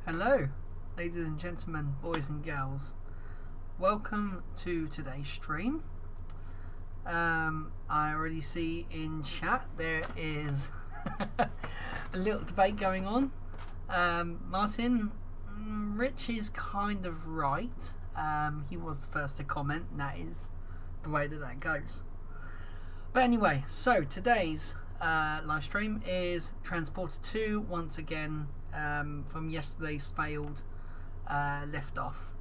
Hello, ladies and gentlemen, boys and girls. Welcome to today's stream. I already see in chat there is a little debate going on. Martin, Rich is kind of right. He was the first to comment, and that is the way that goes. But anyway, so today's live stream is Transporter 2 once again. From yesterday's failed lift off.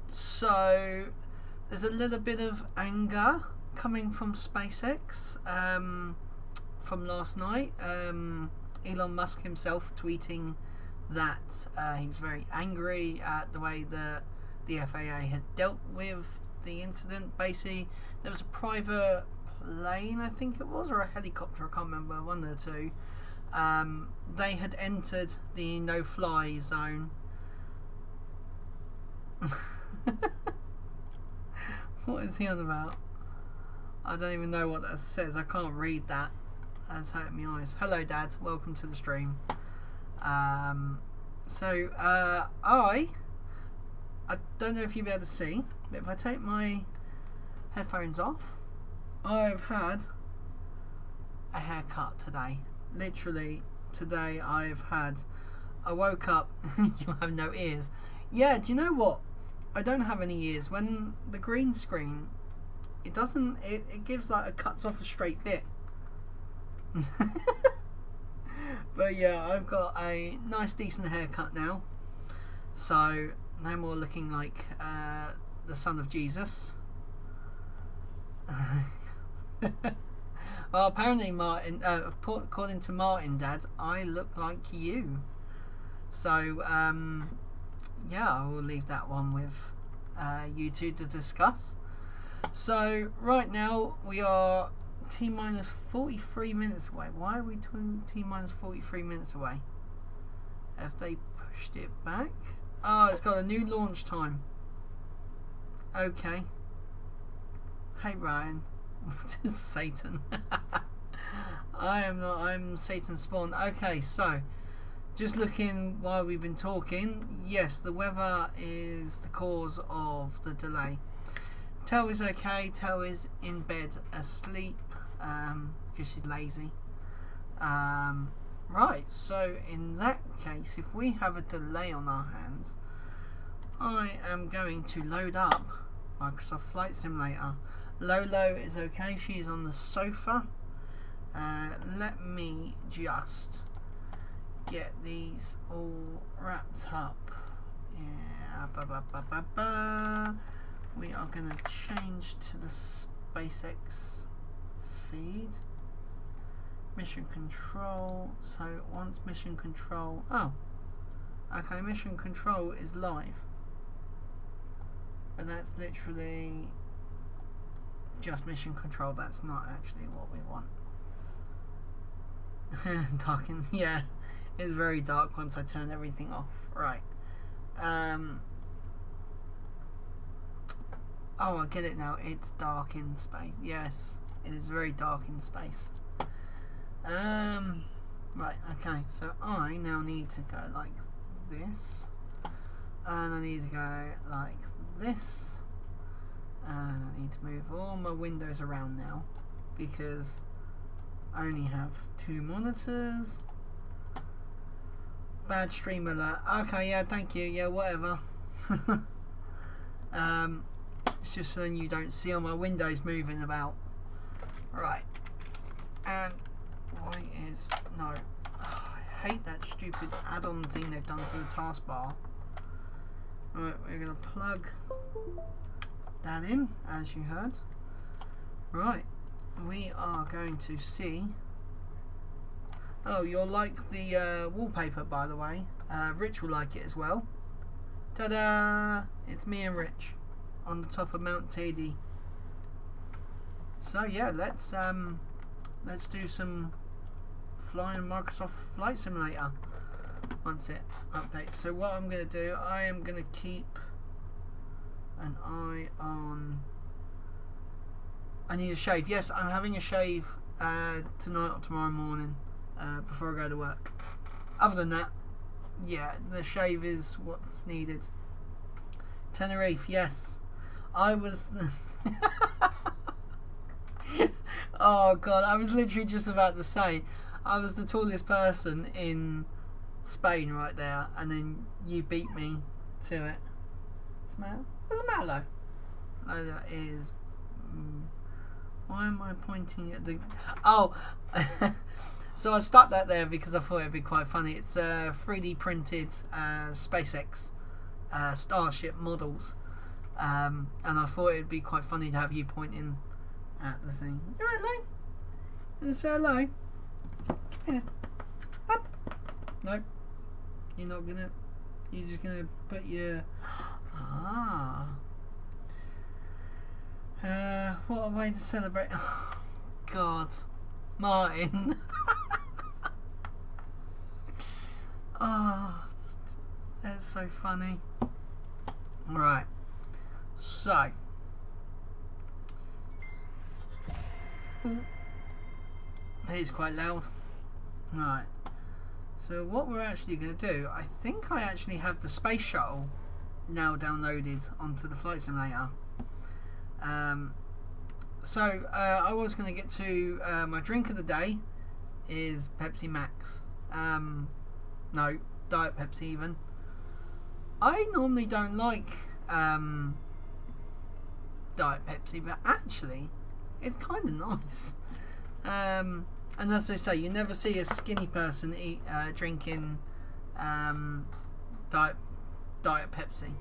So there's a little bit of anger coming from SpaceX from last night. Elon Musk himself tweeting that he was very angry at the way that the FAA had dealt with the incident. Basically, there was a private plane, I think it was, or a helicopter, I can't remember, one of the two. They had entered the no-fly zone. What is he on about? I don't even know what that says. I can't read that. That's hurting my eyes. Hello, Dad. Welcome to the stream. I don't know if you'll be able to see, but if I take my headphones off, I've had a haircut today. Literally today I woke up. You have no ears. Yeah, do you know what? I don't have any ears. When the green screen, it doesn't, it gives like, it cuts off a straight bit. But yeah, I've got a nice decent haircut now, so no more looking like the son of Jesus. Well, apparently, Martin, according to Martin, Dad, I look like you. So, yeah, I will leave that one with you two to discuss. So, right now, we are T-minus 43 minutes away. Why are we T-minus 43 minutes away? Have they pushed it back? Oh, it's got a new launch time. Okay. Hey, Ryan. What is Satan? I am not. I'm Satan spawn. Okay, so just looking while we've been talking, yes, the weather is the cause of the delay. Tel is okay. Tel is in bed asleep because she's lazy. Right, so in that case, if we have a delay on our hands, I am going to load up Microsoft Flight Simulator. Lolo is okay. She's on the sofa. Let me just get these all wrapped up. Yeah, we are going to change to the SpaceX feed. Mission control. So once mission control, oh, okay, mission control is live, but that's literally just mission control. That's not actually what we want. Darken, yeah, it's very dark once I turn everything off. Right. Oh, I get it now. It's dark in space. Yes, it is very dark in space. Right, okay, so I now need to go like this, and I need to go like this, and I need to move all my windows around now because I only have 2 monitors. Bad stream alert. Okay, yeah, thank you. Yeah, whatever. It's just so then you don't see all my windows moving about. Right, and why is no? Oh, I hate that stupid add-on thing they've done to the taskbar. Right, we're gonna plug that in, as you heard. Right, we are going to see. Oh, you'll like the wallpaper, by the way. Rich will like it as well. Ta-da! It's me and Rich on the top of Mount Teide. So yeah, let's do some flying Microsoft Flight Simulator once it updates. So what I'm going to do, I am going to keep an eye on. I need a shave. Yes, I'm having a shave tonight or tomorrow morning before I go to work. Other than that, yeah, the shave is what's needed. Tenerife, yes. I was. Oh god, I was literally just about to say I was the tallest person in Spain right there, and then you beat me to it. What's the matter, Lo? Lola is. Why am I pointing at the? Oh, so I stuck that there because I thought it'd be quite funny. It's 3D printed SpaceX Starship models, and I thought it'd be quite funny to have you pointing at the thing. You alright, Lo? You want to say hello? Come here. Up. Nope. You're not gonna. You're just gonna put your. What a way to celebrate. Oh, God. Martin. Oh, that's so funny. Right. So. It's quite loud. Right. So what we're actually going to do, I think I actually have the space shuttle now downloaded onto the Flight Simulator. So I was going to get to my drink of the day is Pepsi Max. No, Diet Pepsi even. I normally don't like Diet Pepsi, but actually it's kind of nice. And as they say, you never see a skinny person drinking Diet Pepsi.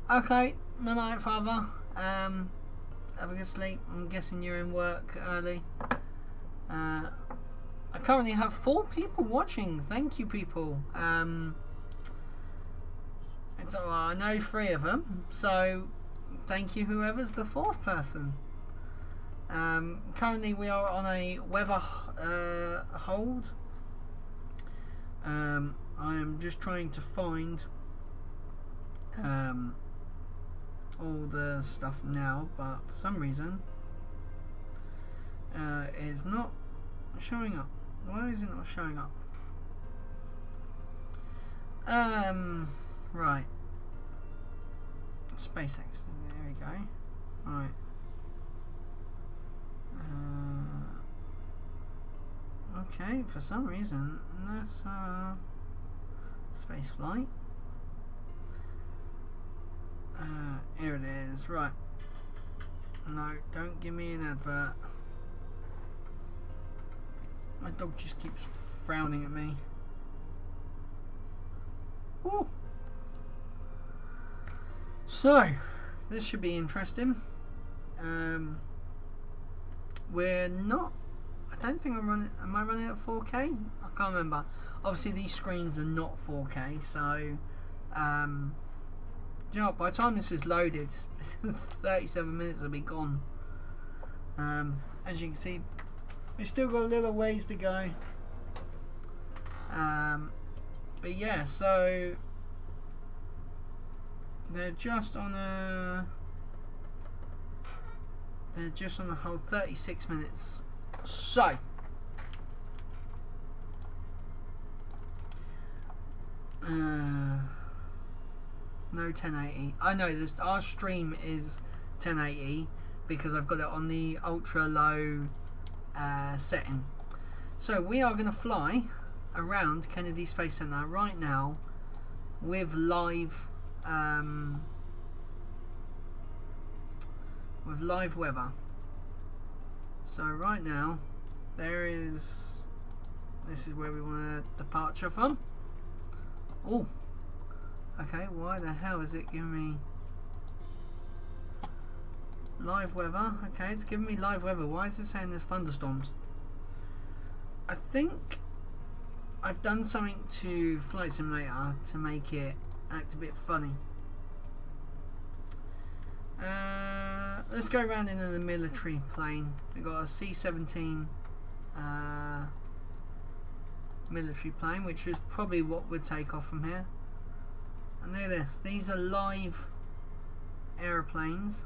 Okay, good night, Father. Have a good sleep. I'm guessing you're in work early. I currently have 4 people watching. Thank you, people. It's I know 3 of them, so thank you, whoever's the 4th person. Currently we are on a weather hold. I am just trying to find all the stuff now, but for some reason it's not showing up. Why is it not showing up? Right. SpaceX. There we go. Right. Okay, for some reason that's space flight. Here it is. Right. No, don't give me an advert. My dog just keeps frowning at me. Ooh. So, this should be interesting. We're not. I don't think I'm running. Am I running at 4K? I can't remember. Obviously, these screens are not 4K, so you know, by the time this is loaded, 37 minutes will be gone. As you can see, we've still got a little ways to go. But yeah, so they're just on a whole 36 minutes. So no 1080. I know this. Our stream is 1080 because I've got it on the ultra low setting. So we are going to fly around Kennedy Space Center right now with live weather. So right now this is where we want a departure from. Oh, okay, why the hell is it giving me live weather? Okay, it's giving me live weather. Why is it saying there's thunderstorms? I think I've done something to Flight Simulator to make it act a bit funny. Let's go around in a military plane. We've got a C-17 military plane, which is probably what would take off from here. And look at this. These are live aeroplanes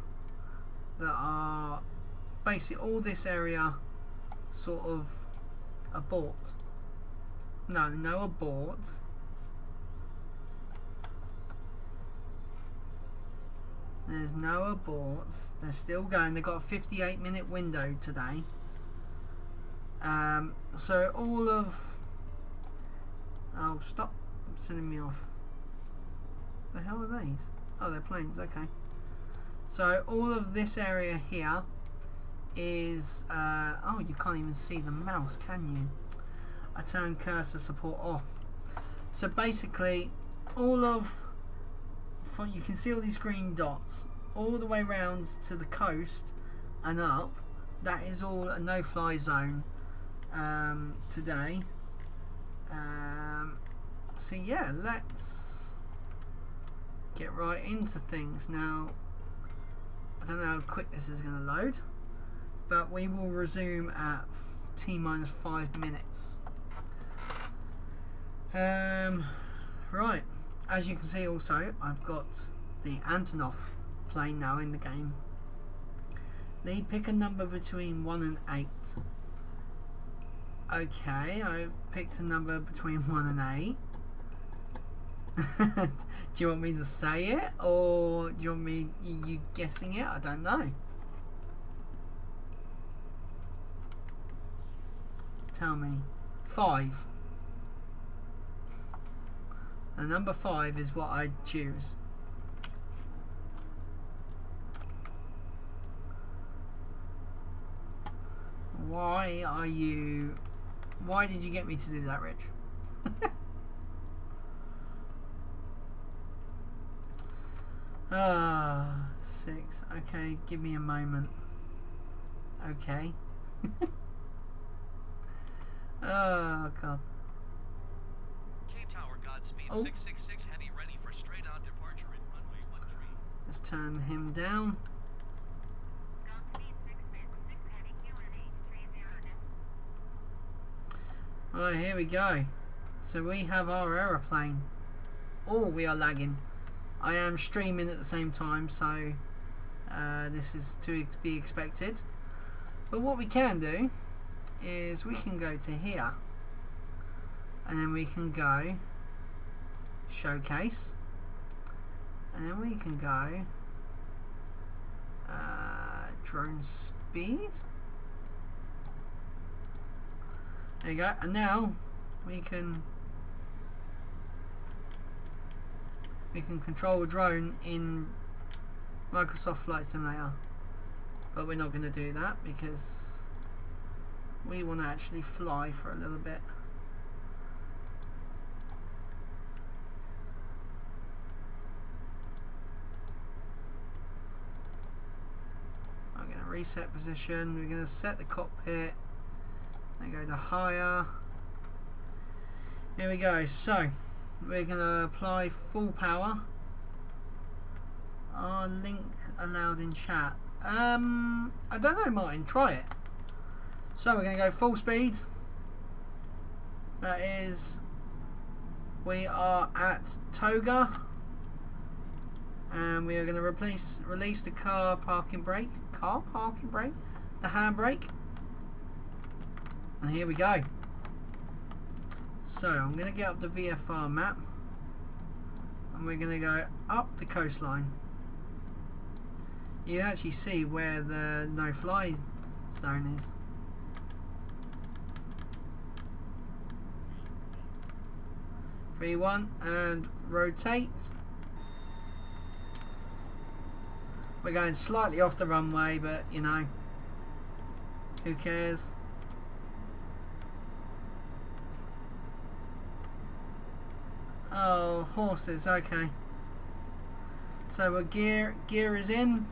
that are basically all this area sort of abort. No abort. There's no aborts. They're still going. They've got a 58-minute window today. So all of... Oh, stop sending me off. The hell are these? Oh, they're planes. Okay. So all of this area here is... oh, you can't even see the mouse, can you? I turn cursor support off. So basically, all of... You can see all these green dots all the way around to the coast and up. That is all a no-fly zone today. So yeah, let's get right into things now. I don't know how quick this is going to load, but we will resume at T-minus 5 minutes. Right. As you can see also, I've got the Antonov plane now in the game. They pick a number between 1 and 8. Okay, I've picked a number between 1 and 8. Do you want me to say it? Or do you want me you guessing it? I don't know. Tell me. 5. And number 5 is what I choose. Why did you get me to do that, Rich? 6. Okay, give me a moment. Okay. Oh, God. Oh. 666 heading ready for straight on departure in runway 13. Let's turn him down. Alright, here we go. So we have our aeroplane. Oh, we are lagging. I am streaming at the same time, so this is to be expected. But what we can do is we can go to here, and then we can go showcase, and then we can go drone speed. There you go, and now we can control a drone in Microsoft Flight Simulator, but we're not going to do that because we want to actually fly for a little bit. I'm going to reset position. We're going to set the cockpit and go to higher. Here we go. So we're going to apply full power. Our link allowed in chat. I don't know, Martin. Try it. So we're going to go full speed. That is, we are at Toga, and we are going to release the car parking brake, the handbrake, and here we go. So I'm going to get up the VFR map, and we're going to go up the coastline. You can actually see where the no-fly zone is. 3, 1, and rotate. We're going slightly off the runway, but you know, who cares? Oh, horses, okay. So we're gear is in.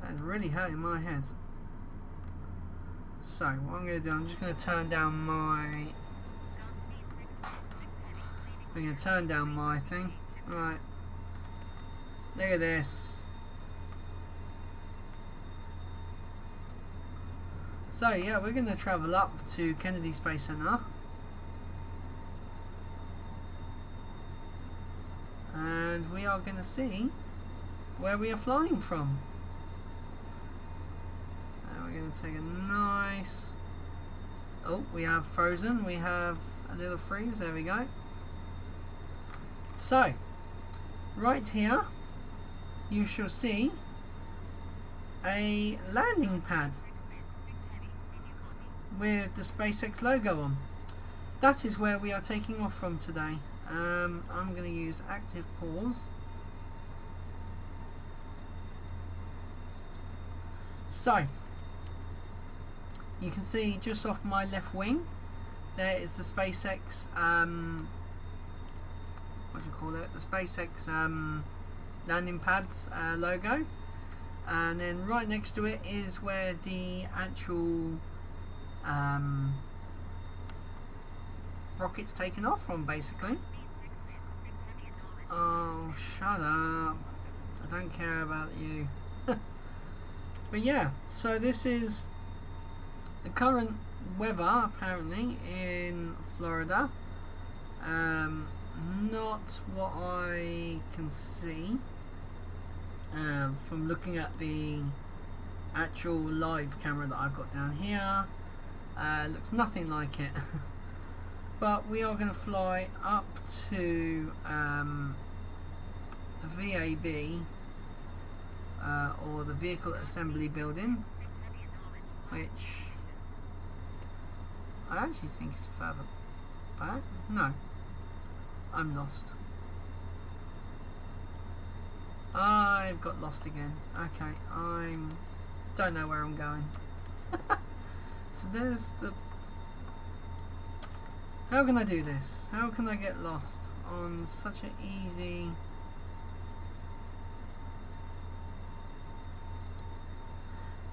That's really hurting my head. So what I'm going to do, I'm just going to turn down my... We're going to turn down my thing. Right. Look at this. So yeah, we're going to travel up to Kennedy Space Center. And we are going to see where we are flying from. And we're going to take a nice... Oh, we have frozen. We have a little freeze. There we go. So, right here, you shall see a landing pad with the SpaceX logo on. That is where we are taking off from today. I'm going to use active pause. So, you can see just off my left wing, there is the SpaceX, what do you call it? The SpaceX landing pads logo. And then right next to it is where the actual rocket's taken off from, basically. Oh, shut up. I don't care about you. But yeah, so this is the current weather, apparently, in Florida. Not what I can see from looking at the actual live camera that I've got down here. Looks nothing like it. But we are going to fly up to the VAB, or the Vehicle Assembly Building, which I actually think is further back. No, I'm lost. I've got lost again. Okay, don't know where I'm going. So there's the... How can I do this? How can I get lost on such an easy...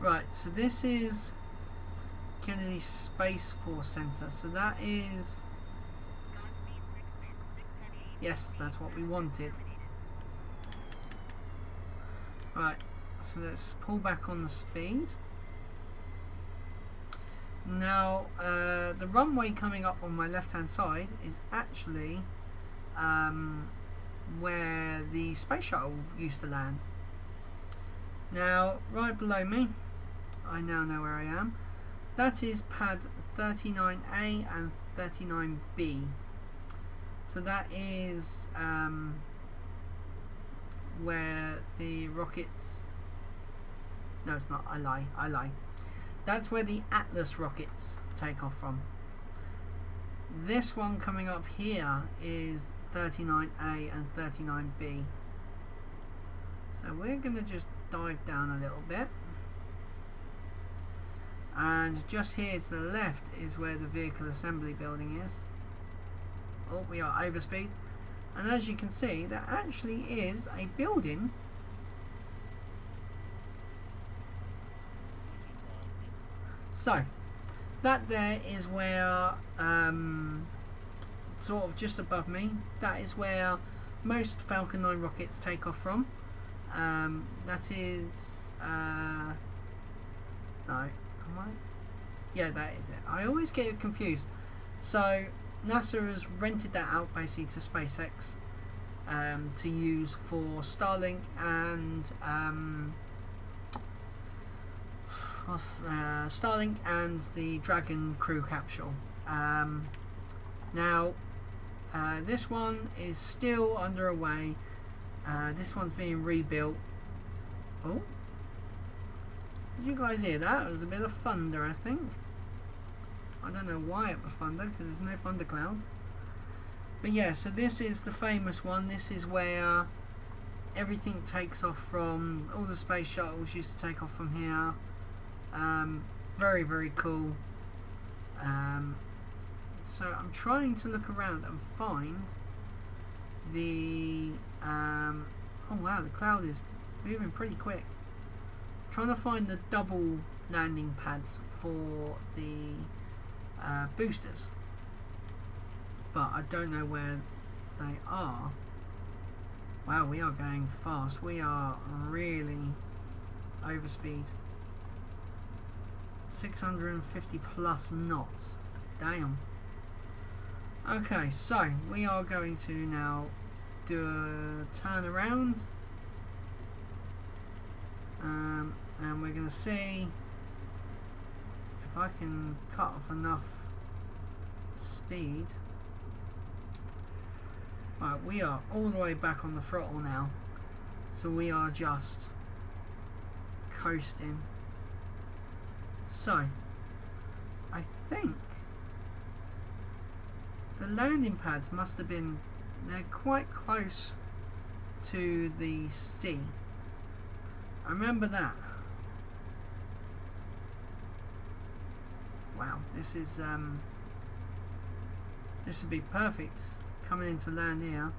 Right, so this is Kennedy Space Force Center. So that is... Yes, that's what we wanted. Right, so let's pull back on the speed. Now, the runway coming up on my left hand side is actually where the space shuttle used to land. Now, right below me, I now know where I am. That is pad 39A and 39B. So that is where the rockets... No, it's not. I lie. That's where the Atlas rockets take off from. This one coming up here is 39A and 39B. So we're going to just dive down a little bit. And just here to the left is where the vehicle assembly building is. Oh, we are overspeed. And as you can see, there actually is a building. So, that there is where, sort of just above me, that is where most Falcon 9 rockets take off from. That is, no, am I? Yeah, that is it. I always get it confused. So, NASA has rented that out basically to SpaceX to use for Starlink and Starlink and the Dragon crew capsule. Now, this one is still underway. This one's being rebuilt. Oh, did you guys hear that? It was a bit of thunder, I think. I don't know why it was thunder, because there's no thunder clouds. But yeah, so this is the famous one. This is where everything takes off from. All the space shuttles used to take off from here. Very, very cool. So I'm trying to look around and find the... oh wow, the cloud is moving pretty quick. Trying to find the double landing pads for the boosters, but I don't know where they are. Wow, we are going fast. We are really over speed. 650 plus knots. Damn. Okay, so we are going to now do a turn around, and we're going to see if I can cut off enough speed. Right, we are all the way back on the throttle now, so we are just coasting. So I think the landing pads must have been, they're quite close to the sea. I remember that. Wow, this is this would be perfect coming into land here.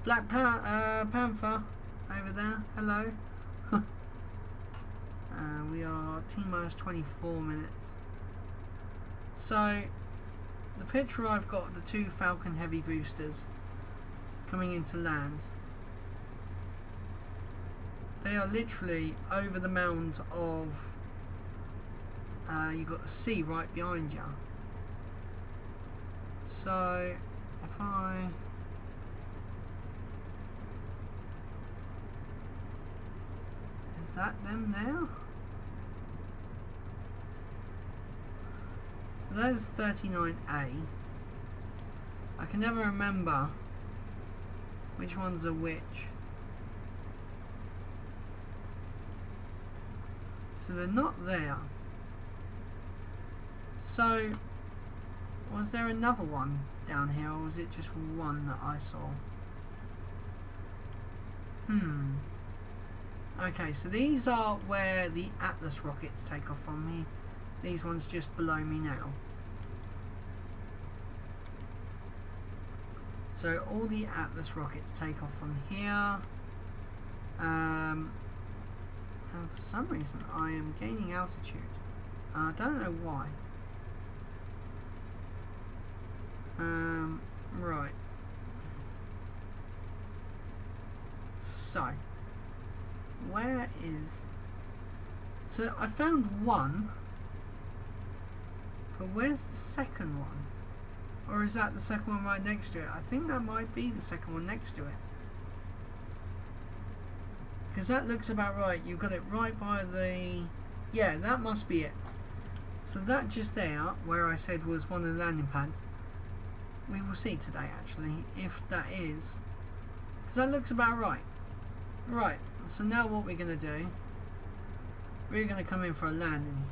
Black Panther over there. Hello. We are T-minus 24 minutes. So the picture I've got of the two Falcon Heavy boosters coming into land, they are literally over the mound of you've got the sea right behind you. So if I is that them there? So that is 39A. I can never remember which ones are which. So they're not there. So was there another one down here, or was it just one that I saw? Okay, so these are where the Atlas rockets take off from me. These ones just below me now. So all the Atlas rockets take off from here. And for some reason I am gaining altitude. I don't know why. Right. So where is... So I found one, but where's the second one? Or is that the second one right next to it? I think that might be the second one next to it, because that looks about right. You've got it right by the... Yeah, that must be it. So that just there, where I said was one of the landing pads, we will see today actually if that is, because that looks about right. Right, so now what we're going to do, we're going to come in for a landing.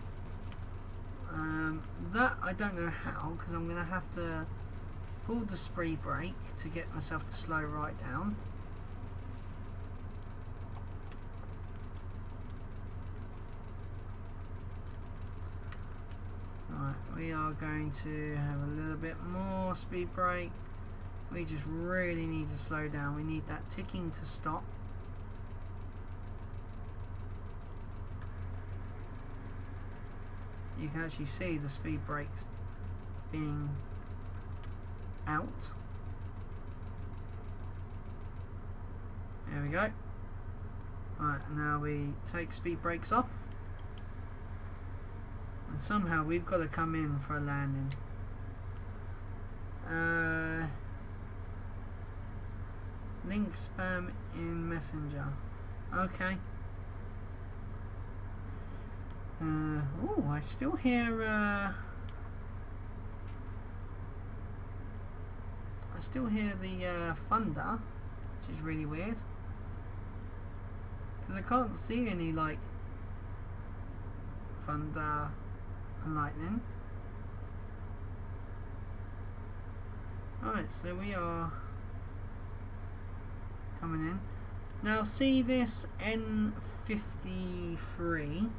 That I don't know how, because I'm going to have to pull the speed brake to get myself to slow right down. Right, we are going to have a little bit more speed brake. We just really need to slow down. We need that ticking to stop. You can actually see the speed brakes being out. There we go. Right, now we take speed brakes off. And somehow we've got to come in for a landing. Link spam in Messenger. Okay. Oh, I still hear I still hear the thunder, which is really weird, because I can't see any like thunder and lightning. Alright, so we are coming in. Now see this N53,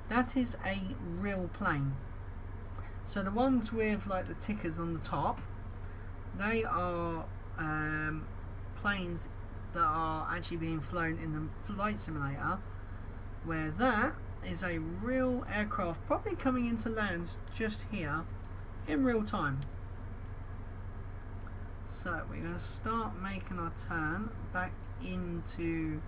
that is a real plane. So the ones with like the tickers on the top, they are planes that are actually being flown in the flight simulator, where that is a real aircraft probably coming into land just here in real time. So we're going to start making our turn back into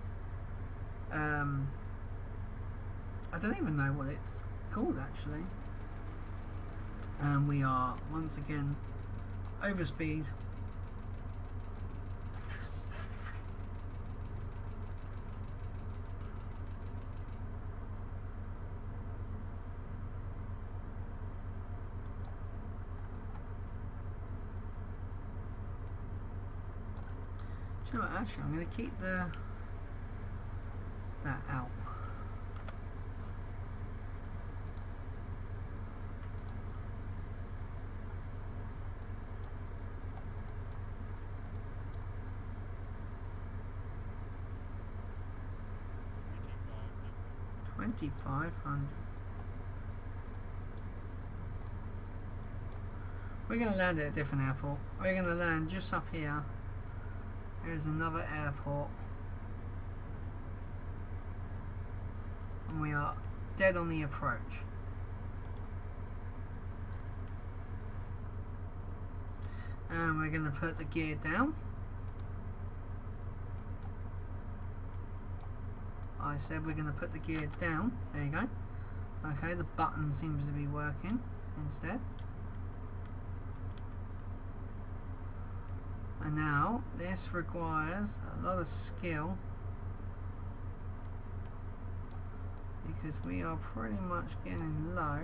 I don't even know what it's called actually, and we are once again over speed. Do you know what, actually I'm going to keep that out. $2,500. We're going to land at a different airport. We're going to land just up here. There's another airport. And we are dead on the approach. And we're going to put the gear down. I said we're going to put the gear down. There you go. Okay, the button seems to be working instead. And now this requires a lot of skill, because we are pretty much getting low.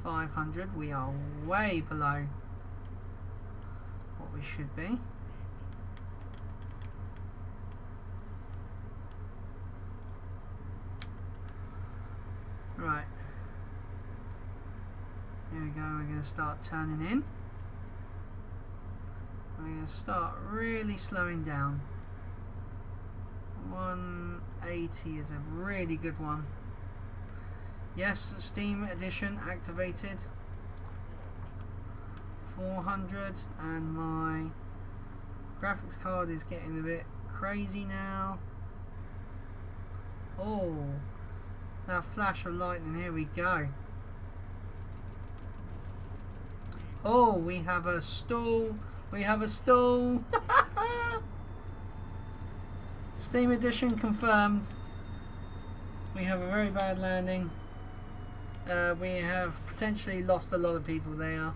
500, we are way below what we should be. Right, here we go, we're going to start turning in. We're going to start really slowing down. 180 is a really good one. Yes, Steam Edition activated. 400, and my graphics card is getting a bit crazy now. Oh, that flash of lightning, here we go. Oh, we have a stall. We have a stall. Steam Edition confirmed. We have a very bad landing. We have potentially lost a lot of people there.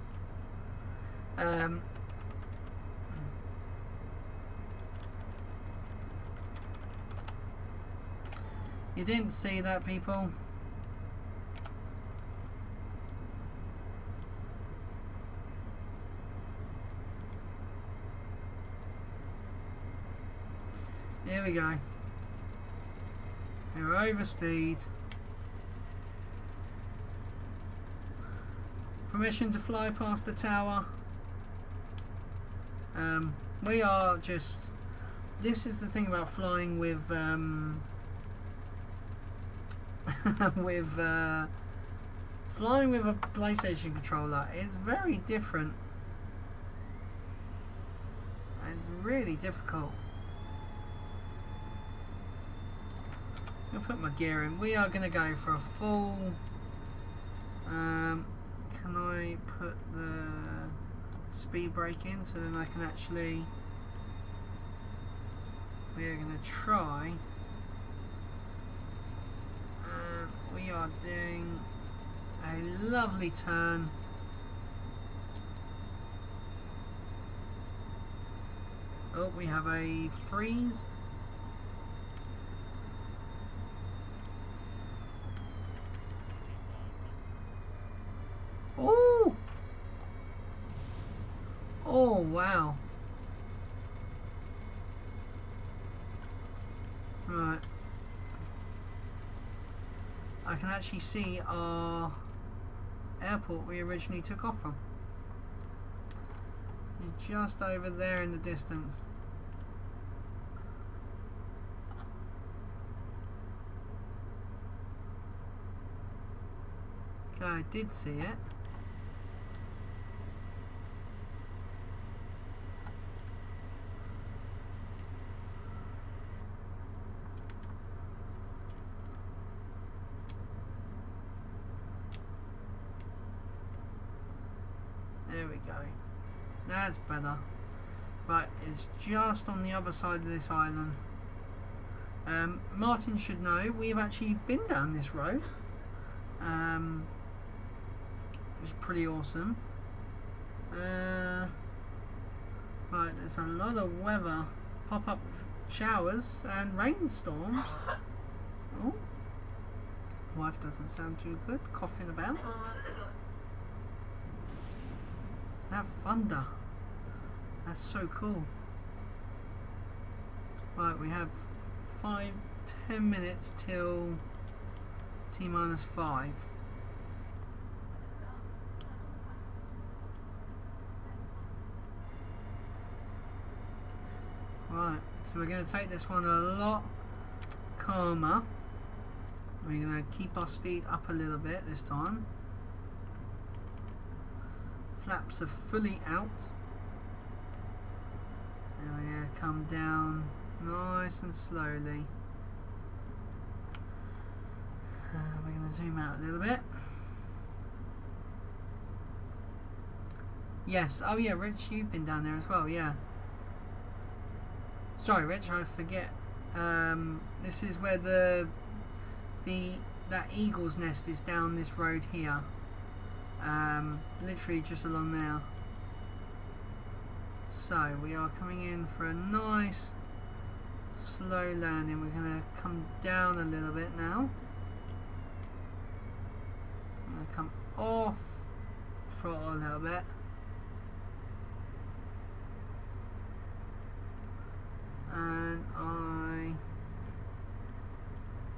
You didn't see that, people. Here we go. We're over speed. Permission to fly past the tower. We are just... This is the thing about flying with flying with a PlayStation controller. It's very different. It's really difficult. I'll put my gear in. We are going to go for a full... can I put the speed brake in so then I can actually... We are going to try... we are doing a lovely turn. Oh, we have a freeze. Oh! Oh, wow. Right. I can actually see our airport we originally took off from. You're just over there in the distance. Okay, I did see it. There we go. That's better. Right, it's just on the other side of this island. Martin should know we've actually been down this road. It's pretty awesome. Right, there's a lot of weather, pop-up showers and rainstorms. Oh, wife doesn't sound too good, coughing about. That thunder, that's so cool. Right, we have 5-10 minutes till T-5. Right, so we're going to take this one a lot calmer. We're going to keep our speed up a little bit this time. Flaps are fully out. And we're going to come down nice and slowly. We're going to zoom out a little bit. Yes, oh yeah, Rich, you've been down there as well, yeah. Sorry, Rich, I forget. This is where that eagle's nest is down this road here. Literally just along there. So we are coming in for a nice slow landing. We're going to come down a little bit now. I'm going to come off throttle a little bit. And I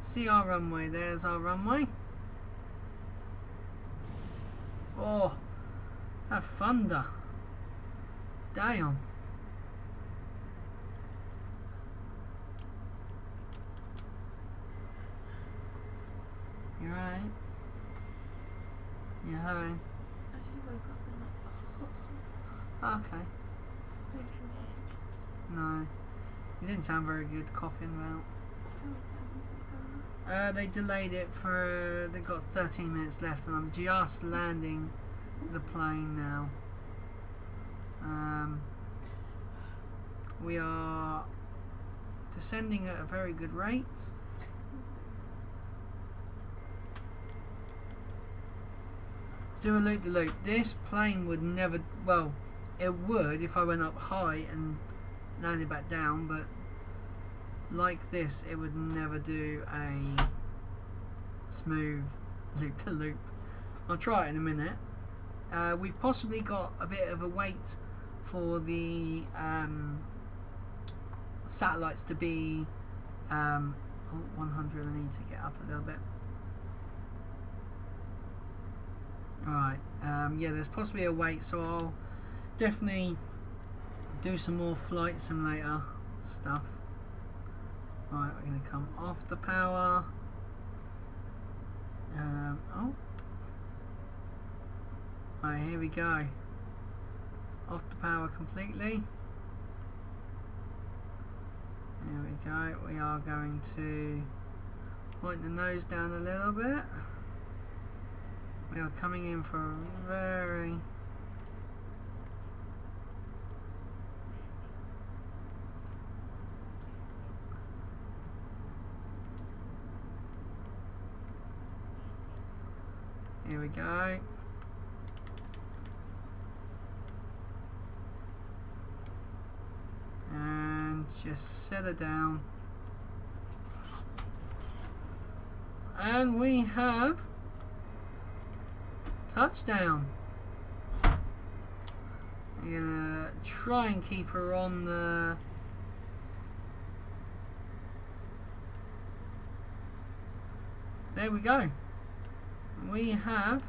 see our runway. There's our runway. Oh, that thunder. Damn. You right? You alright? I actually woke up in like a hot sweat. Okay. Don't you No. You didn't sound very good coughing about. They delayed it for... They've got 13 minutes left and I'm just landing the plane now. We are descending at a very good rate. Do a loop-de-loop. This plane would never... Well, it would if I went up high and landed back down, but like this it would never do a smooth loop-to-loop. I'll try it in a minute. We've possibly got a bit of a wait for the satellites to be 100. I need to get up a little bit. Alright, yeah, there's possibly a wait, so I'll definitely do some more flight simulator stuff. Alright, we're going to come off the power. Oh. Alright, here we go. Off the power completely. There we go. We are going to point the nose down a little bit. We are coming in for a very here we go. And just set it down. And we have touchdown. I'm gonna try and keep her on the there we go. We have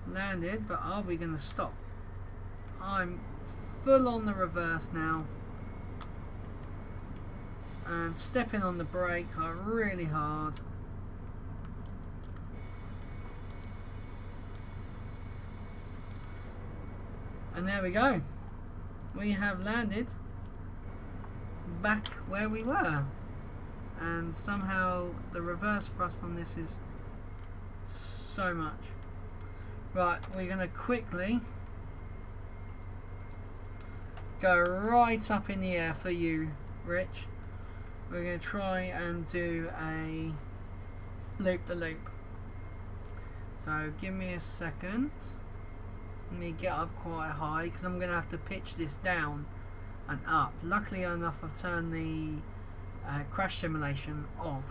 landed, but are we gonna stop? I'm full on the reverse now and stepping on the brakes like really hard. And there we go. We have landed back where we were. And somehow the reverse thrust on this is so much. Right, we're going to quickly go right up in the air for you, Rich. We're going to try and do a loop-the-loop. So give me a second. Let me get up quite high because I'm going to have to pitch this down and up. Luckily enough, I've turned the crash simulation off.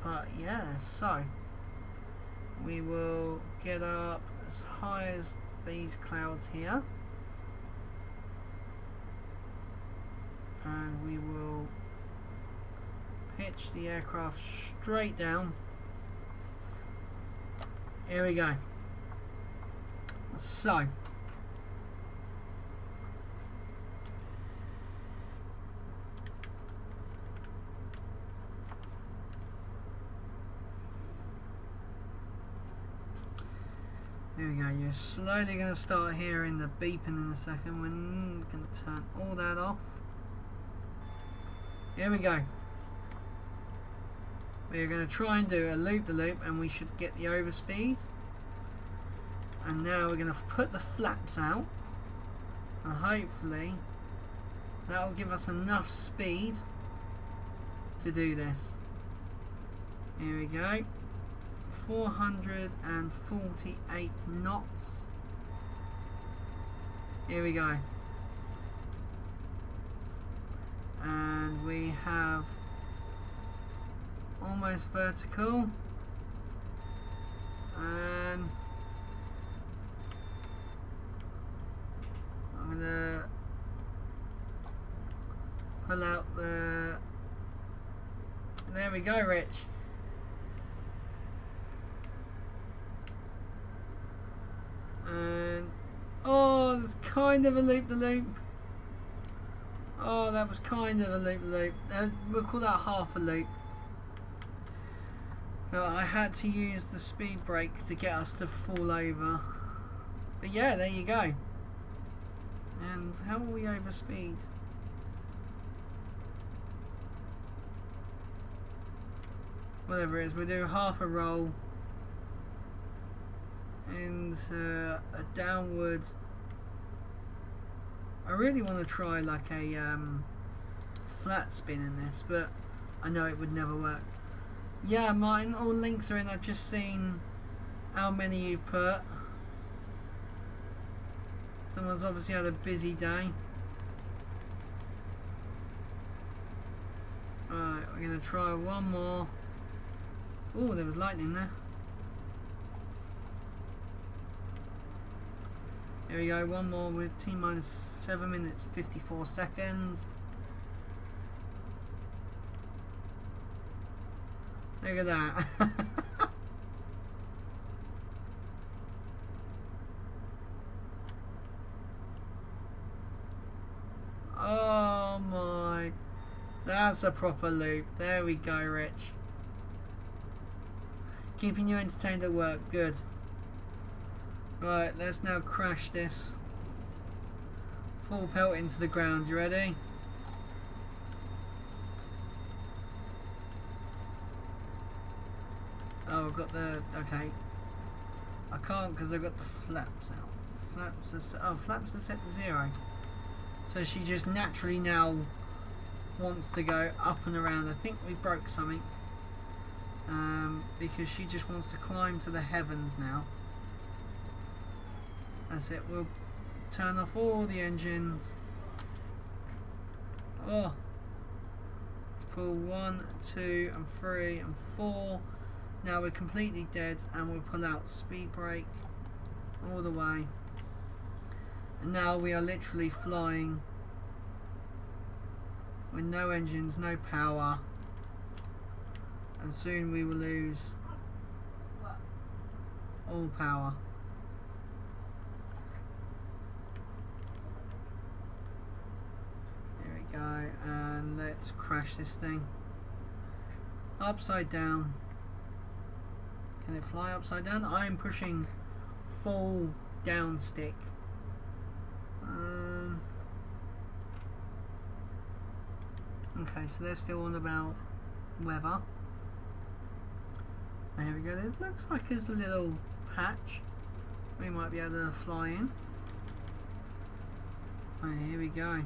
But yeah, so we will get up as high as these clouds here. And we will pitch the aircraft straight down. Here we go. So there we go. You're slowly going to start hearing the beeping in a second. We're going to turn all that off. Here we go. We're going to try and do a loop-the-loop and we should get the overspeed. And now we're going to put the flaps out. And hopefully that will give us enough speed to do this. Here we go. 448 knots. Here we go. And we have almost vertical. And I'm gonna pull out the. There we go, Rich. And oh, there's kind of a loop-the-loop. Oh, that was kind of a loop-the-loop. We'll call that half a loop. But I had to use the speed brake to get us to fall over. But yeah, there you go. And how will we overspeed? Whatever it is, we'll do half a roll into a downward. I really want to try like a flat spin in this, but I know it would never work. Yeah, Martin, all links are in. I've just seen how many you've put. Someone's obviously had a busy day. Alright, we're going to try one more. Oh, there was lightning there. Here we go, one more with T minus 7 minutes 54 seconds. Look at that. Oh my. That's a proper loop. There we go, Rich. Keeping you entertained at work. Good. Right, let's now crash this. Full pelt into the ground. You ready? Oh, I've got the... Okay. I can't because I've got the flaps out. Flaps are set to 0. So she just naturally now wants to go up and around. I think we broke something. Because she just wants to climb to the heavens now. That's it. We'll turn off all the engines. Oh. Let's pull 1, 2 and 3 and 4. Now we're completely dead and we'll pull out speed brake all the way. And now we are literally flying with no engines, no power. And soon we will lose all power. Here we go, and let's crash this thing. Upside down. Can it fly upside down? I'm pushing full down stick. Okay, so they're still on about weather. Here we go. There looks like there's a little hatch we might be able to fly in. Right, here we go.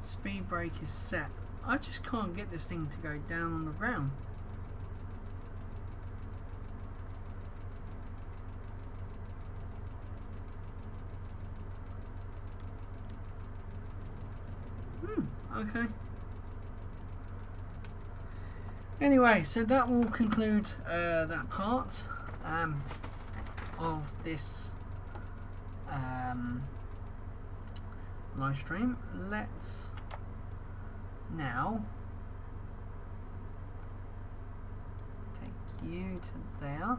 Speed brake is set. I just can't get this thing to go down on the ground. Okay. Anyway, so that will conclude that part of this live stream. Let's now take you to there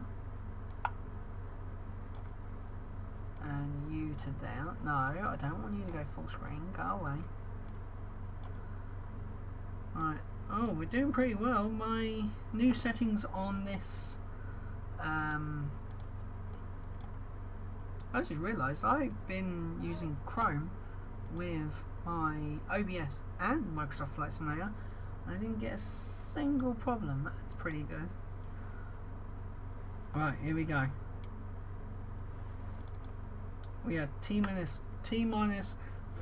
and you to there. No, I don't want you to go full screen. Go away. Right. Oh, we're doing pretty well. My new settings on this. I just realised I've been using Chrome with my OBS and Microsoft Flight Simulator. I didn't get a single problem. That's pretty good. Right, here we go. We are T minus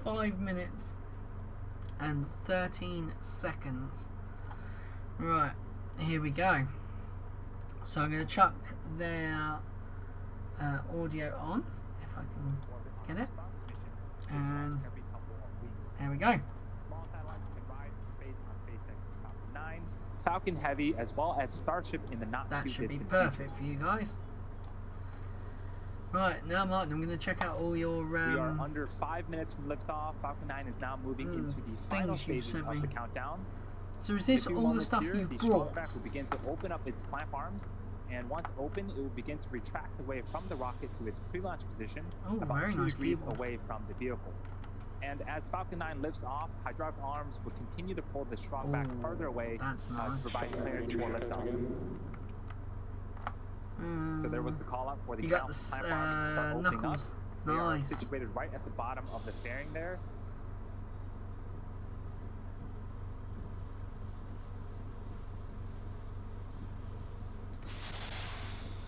5 minutes and 13 seconds. Right, here we go. So I'm going to chuck their audio on, if I can get it. And there we go. Small satellites can ride to space on SpaceX's Falcon 9, Falcon Heavy, as well as Starship in the not That too should be distant perfect future. for you guys. Right, now Martin, I'm going to check out all your... We are under 5 minutes from liftoff. Falcon 9 is now moving into the final things you've stages sent of me. the countdown. So is this In a few all the moments stuff here, you've the brought? strongback will begin to open up its clamp arms, and once open, it will begin to retract away from the rocket to its pre-launch position, Oh, about very 2 nice degrees keyboard. away from the vehicle. And as Falcon 9 lifts off, hydraulic arms will continue to pull the strongback Oh, further away that's nice. to provide clearance for liftoff. So there was the call out for the You got the clamp arms to start opening knuckles. up. They are Nice. situated right at the bottom of the fairing there.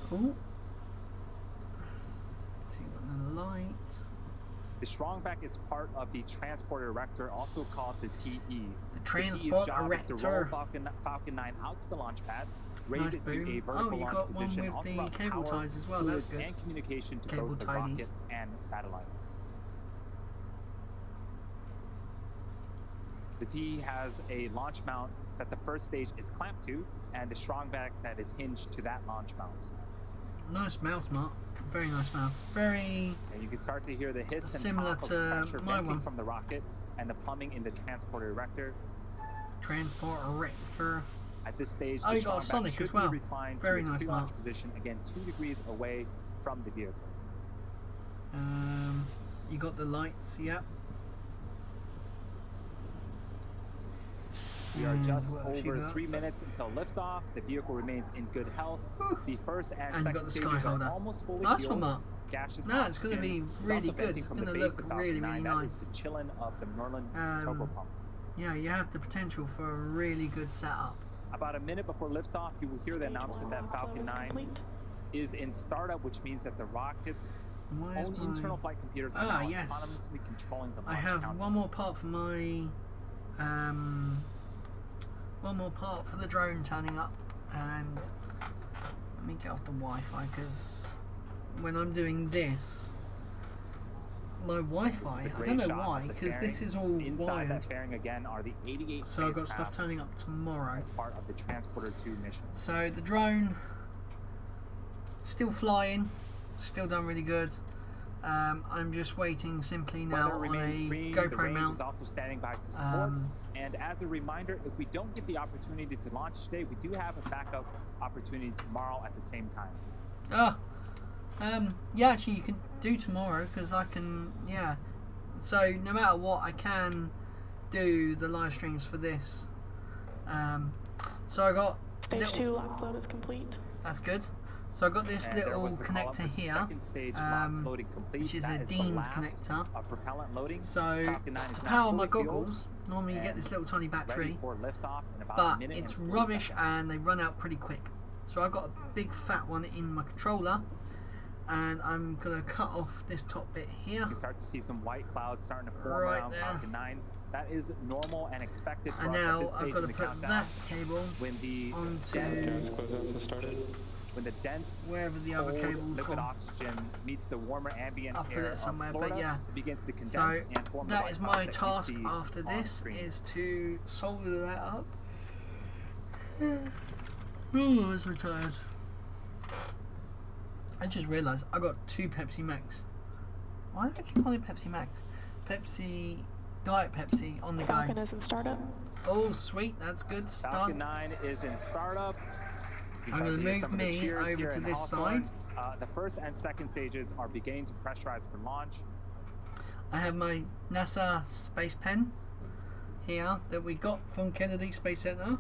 Oh. See what the light. The strongback is part of the transport erector, also called the TE. The The TE's transport job is to roll erector. Falcon 9 out to the launch pad, raise Nice it to a boom. vertical Oh, you launch got one position, with also the allow cable power, ties as well. That's fluids, good. and communication to Cable both the tidies. rocket and satellite. The TE has a launch mount that the first stage is clamped to, and a strongback that is hinged to that launch mount. Nice mouse, Mark. Very nice mouse. Very And you can start to hear the hiss and similar pop of to pressure my venting one. from the rocket and the plumbing in the transporter erector. transport erector. At this stage, Oh, the you got a strong back Sonic as should well. be reclined Very to its nice pre-launch mark. position, again 2 degrees away from the vehicle. You got the lights, yep. We are just what else you over got? 3 minutes until liftoff. The vehicle remains in good health. The first and, And you second got the sky stages holder. are almost fully Nice fueled. one, Mark. Gaseous No, it's gonna oxygen be is really also good. venting It's from the gonna base look of Falcon really, 9. really That nice. is the chillin' of the Merlin turbo pumps. Yeah, you have the potential for a really good setup. About a minute before liftoff, you will hear the announcement that Falcon 9 is in startup, which means that the rocket's Where's own my... internal flight computers are now yes. autonomously controlling the launch I have countdown. one more part for my... one more part for the drone turning up. And let me get off the Wi-Fi, because when I'm doing this, my Wi-Fi, This is a I great don't know shot why, of the because this fairing. is all Inside wired. that fairing again are the 88 So I've got stuff spacecraft turning up tomorrow. as part of the Transporter 2 mission. So the drone, still flying, still done really good. I'm just waiting simply now Weather on remains a green. The GoPro range mount. is also standing by to support. Um, And as a reminder, if we don't get the opportunity to launch today, we do have a backup opportunity tomorrow at the same time. Yeah, actually you can do tomorrow, because I can, yeah. So no matter what, I can do the live streams for this. So I got Stage little, 2 lock load is complete. that's good. So I got this And there little was the call-up connector for here, second stage LOX loading complete. which is That a the Dean's last connector. Of propellant loading. So Falcon 9 is to now power my fully fueled goggles, normally you get this little tiny ready battery, for liftoff in about a but minute it's and 40 rubbish seconds. and they run out pretty quick. So I got a big fat one in my controller, and I'm gonna cut off this top bit here. You can start to see some white clouds starting to form Right around there. Falcon 9. That is normal and expected for And us at now this I've stage got in to the put countdown. that cable When the onto dense wherever the other cold cable's liquid gone. oxygen meets the warmer ambient I'll put air it somewhere, of but Florida, yeah. it begins to So condense and form the that white is clouds my that you task see after on this, screen. is to solder that up. Oh, I'm so tired. I just realised I got 2 Pepsi Max. Why do I keep calling it Pepsi Max? Diet Pepsi on the go. Falcon is in startup. Oh, sweet, that's good. Falcon Start. 9 is in startup. You I'm start gonna to hear move some of the me cheers over here to in this Hawthorne. side. The first and second stages are beginning to pressurize for launch. I have my NASA space pen here that we got from Kennedy Space Center.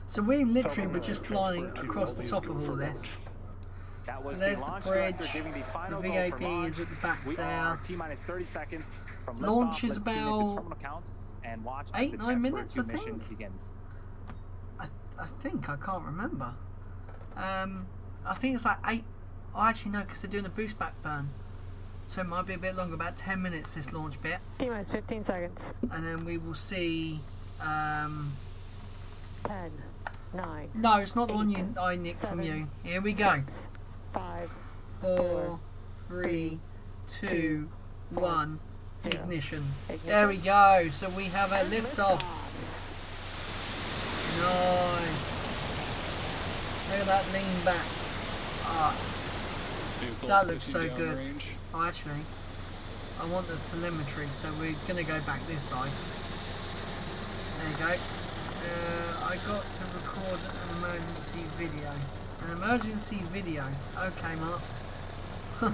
So we literally were just flying across the top of all this. That was So there's the the launch bridge. director giving the The final go VAB for launch. is at the back We there. are T-minus 30 seconds from Launch liftoff. is Let's tune into about terminal count and watch 8-9 as the Transporter minutes, 2 I mission think. begins. I think, I can't remember. I think it's like 8. Oh, actually no, because they're doing a boost back burn. So it might be a bit longer, about 10 minutes this launch bit. T-minus 15 seconds. And then we will see... 10, 9, no, it's not the one I nicked from 7, you. Here we go. 5, 4, 3, 2, 1, 0. ignition. Ignition. There we go. So we have a liftoff. Nice. Look at that lean back. Ah, that looks so good. Oh, actually, I want the telemetry, so we're gonna go back this side. There you go. I got to record an emergency video. An emergency video. Okay, Mark.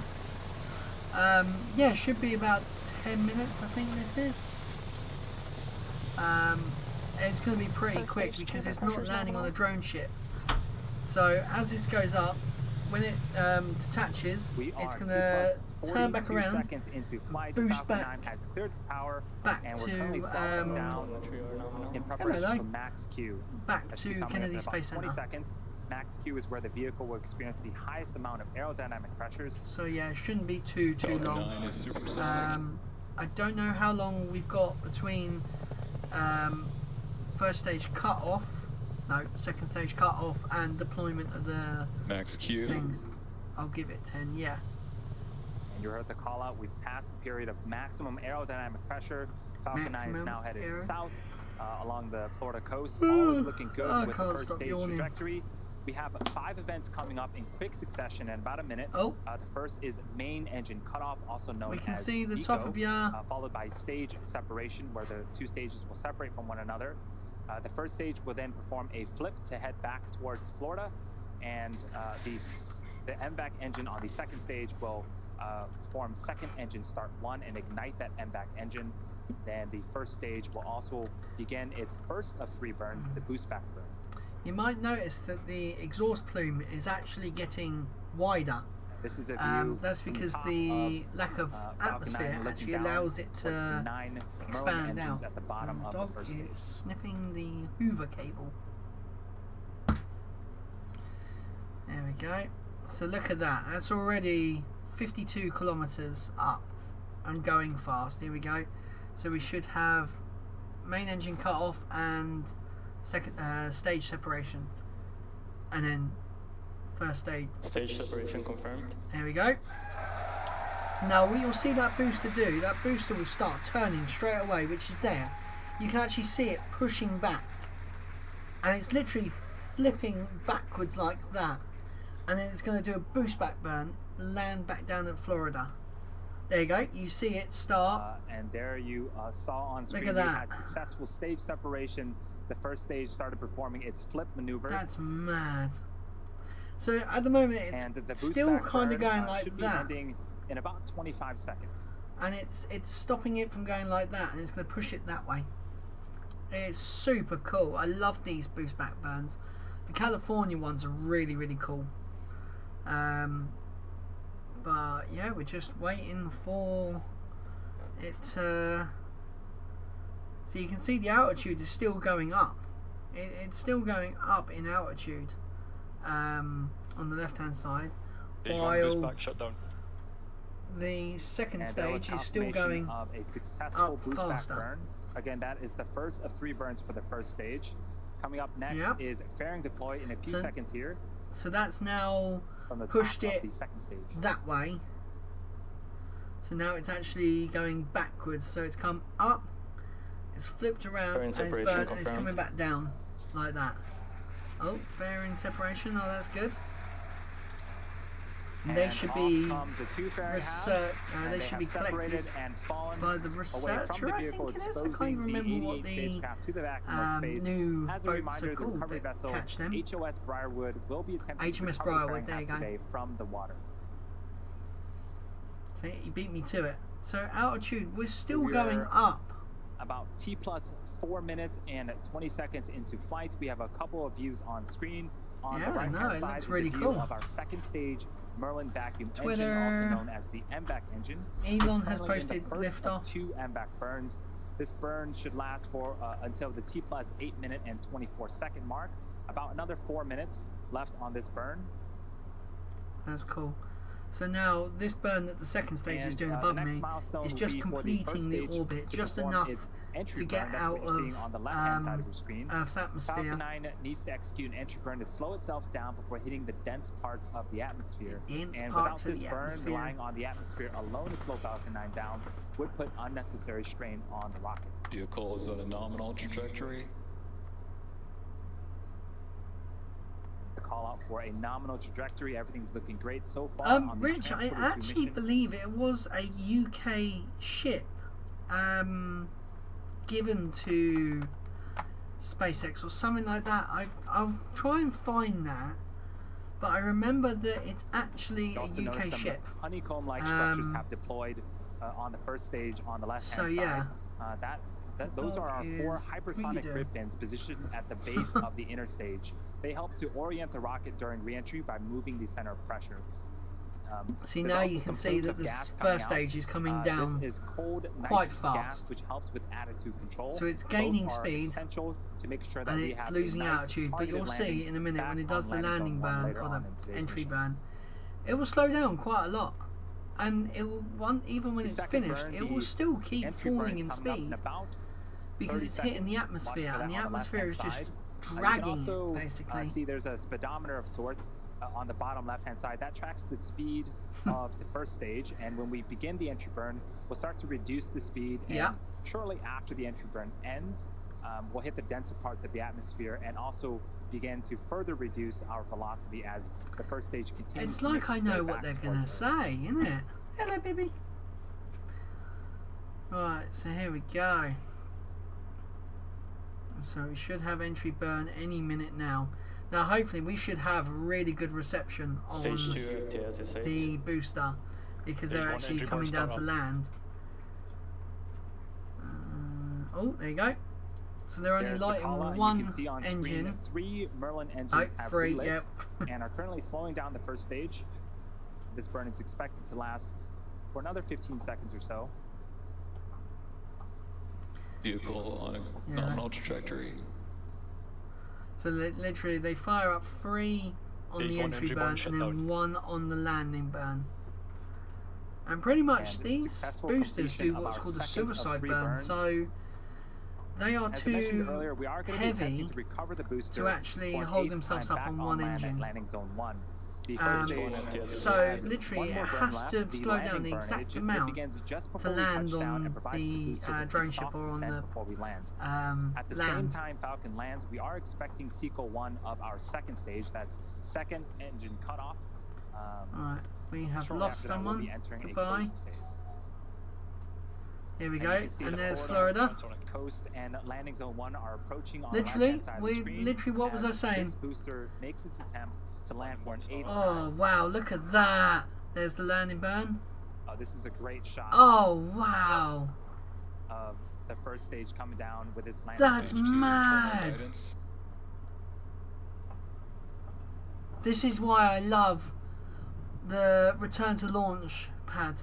Yeah, should be about 10 minutes, I think this is. It's going to be pretty quick because it's not landing on a drone ship. So as this goes up, when it detaches, We it's are going to 2 turn back 42 around, seconds into flight. boost Falcon back 9 has cleared its tower, back and we're currently to throttling down in preparation hello. for Max Q. back That's to becoming Kennedy in about Space 20 Center. seconds. Max Q is where the vehicle will experience the highest amount of aerodynamic pressures. So yeah, it shouldn't be too long. I don't know how long we've got between first stage second stage cut off and deployment of the Max Q. things. I'll give it 10, yeah. And you heard the call out. We've passed the period of maximum aerodynamic pressure. Falcon 9 is Maximum now headed aero- south along the Florida coast. All is looking good I with the can't first stop stage yawning. trajectory. We have 5 events coming up in quick succession in about a minute. Oh. The first is main engine cutoff, also known We can as see the MECO, top of your... followed by stage separation, where the 2 stages will separate from one another. The first stage will then perform a flip to head back towards Florida, and the MVAC engine on the second stage will perform second engine start 1 and ignite that MVAC engine. Then the first stage will also begin its first of 3 burns, the boost back burn. You might notice that the exhaust plume is actually getting wider. This is a view that's because the lack of atmosphere actually allows it to expand out. At the bottom the of dog the first is stage. sniffing the Hoover cable. There we go. So look at that. That's already 52 kilometers up and going fast. Here we go. So we should have main engine cut off and second stage separation, and then first stage Separation confirmed. there we go. So now what you'll see that booster do, that booster will start turning straight away, which is there. You can actually see it pushing back, and it's literally flipping backwards like that, and then it's going to do a boost back burn, land back down in Florida. There you go, you see it start. And there you saw on screen Look at we that. had successful stage separation. The first stage started performing its flip maneuver. That's mad. So at the moment it's and the boost still back kind of burn, going like should be that, ending in about 25 seconds. and it's stopping it from going like that, and it's going to push it that way. It's super cool. I love these boost back burns. The California ones are really, really cool. But yeah, we're just waiting for it. So you can see the altitude is still going up. It's still going up in altitude on the left hand side, while the second And that was stage is still confirmation going of a successful up boost back faster. burn. Again, that is the first of 3 burns for the first stage. Coming up next Yep. is fairing deploy in a few So- seconds here So that's now from the pushed top it of the second stage. that way. So now it's actually going backwards. So it's come up, it's flipped around, Fairing and it's separation burnt, and it's confirmed. coming back down like that. Oh, fairing separation. Oh, that's good. And they And should off be come the 2 fairing research. halves, and they should be have separated collected and fallen by the away researcher. from the I vehicle, think it is. I can't exposing even the remember what 88 the spacecraft to the vacuum of space. new As a boats reminder, are the called recovery that vessel catch them. HOS Briarwood will be attempting to HMS recover the Briarwood, fairing there you halves go. today from the water. So you beat me to it. So altitude, we're still We're going up. About T plus 4 minutes and 20 seconds into flight. We have a couple of views on screen. On Yeah, the right no, hand it side looks is really a view cool. of our second stage Merlin vacuum engine, Twitter. also known as the MVAC engine. Elon It's has currently in posted the first of liftoff. 2 MVAC burns. This burn should last for until the T plus 8 minute and 24 second mark. About another 4 minutes left on this burn. That's cool. So now this burn that the second stage is And, doing the above next me milestone is will just be for the first completing the stage orbit to just perform enough its entry to burn. get That's out what you're seeing on the left-hand side of your screen. Earth's atmosphere. Falcon 9 needs to execute an entry burn to slow itself down before hitting the dense parts of the atmosphere. The dense And parts without of this the burn, atmosphere. relying on the atmosphere alone to slow Falcon 9 down would put unnecessary strain on the rocket. Vehicle is on a nominal trajectory. The call out for a nominal trajectory. Everything's looking great so far. on the Rich, I Transporter 2 actually mission. believe it was a UK ship given to SpaceX or something like that. I'll try and find that, but I remember that it's actually You a also UK notice some ship. honeycomb-like structures have deployed on the first stage on the left-hand So, yeah. side. Those are our 4 Dog hypersonic is grid fins positioned at the base of the inner stage. They help to orient the rocket during re-entry by moving the center of pressure. See, there's now also you can some see plumes that of the gas coming first out. stage is coming down. This is cold quite nitrogen gas, fast. which helps with attitude control. So it's Both gaining are speed, essential to make sure that and we it's have a losing nice altitude. But targeted you'll see landing in a minute when back it does on the landing landing zone 1 burn later or on the in today's entry mission. burn, it will slow down quite a lot, and it will even when The it's second finished, burn, it will the still keep entry burn falling is in coming up in speed about because 30 it's hitting the seconds. Watch atmosphere, for and the that on the atmosphere is left-hand just side. You can dragging also, it basically. see there's a speedometer of sorts on the bottom left-hand side. That tracks the speed of the first stage, and when we begin the entry burn, we'll start to reduce the speed, and Yeah. shortly after the entry burn ends, we'll hit the denser parts of the atmosphere and also begin to further reduce our velocity as the first stage continues. It's to make like I its way know what back they're towards gonna Earth. say, isn't it? Hello, baby. Right, so here we go. So we should have entry burn any minute now. Now, hopefully, we should have really good reception Stage on 2 FTS is 8. the booster because Stage they're 1 actually entry coming burn down to start land. Oh, there you go. So they're only There's the lighting Kala, and you one can see on engine. Screen, 3 Merlin engines Oh, have 3, relit yep. and are currently slowing down the first stage. This burn is expected to last for another 15 seconds or so. Vehicle on a Yeah. nominal trajectory. So literally, they fire up 3 on Stage the 1 entry entry burn burn and then shutdown. 1 on the landing burn. And pretty much And these successful boosters completion do of what's our called a second of suicide 3 burn. burns. So they are As I mentioned too earlier, we are going to be heavy attempting to recover the booster to actually for an hold 8th themselves time up back on one land at engine. landing zone 1. The Um, first stage so has literally one more it burn has left. to The slow down landing the burn exact engine, amount it begins just to before we land touch down on and provides the, booster with a drone soft ship or on descent the, before we land. At the same land. time Falcon lands, we are expecting Sequel 1 of our second stage. That's second engine cutoff. Alright, we have Shortly lost after that, we'll someone. be entering a Goodbye. coast phase. Here we And go. you can see And the there's Florida Florida. Coast and landing zone 1 are approaching on Literally, the left-hand side of the screen literally, what was I as saying? This booster makes its attempt to land for an 8th Oh time. wow, look at that. There's the landing burn. This is a great shot Oh wow. of the first stage coming down with its landing. That's Stage 2 internal mad. guidance. This is why I love the return to launch pad.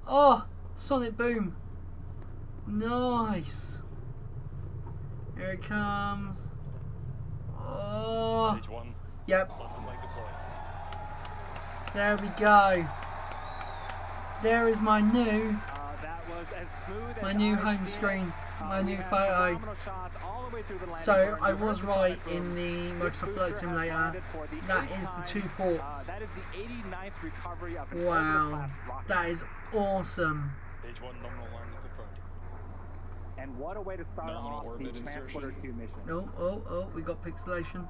Oh, sonic boom. Nice. Here it comes. Oh, Stage 1. yep. Left leg deployed. There we go. There is my new That was as smooth as My new I've home seen screen, it. my We new had photo. phenomenal shots all the way through the landing So burn. I You heard was the right sonic in boom. the This Microsoft Flight booster has Simulator. landed for the That 8th is the time. 2 ports. That is the 89th recovery of an Wow, orbital-class rocket. that is awesome. Stage 1 nominal landing confirmed. And what a way to start Nominal off the orbit Transporter insertion. 2 mission. Oh, we got pixelation.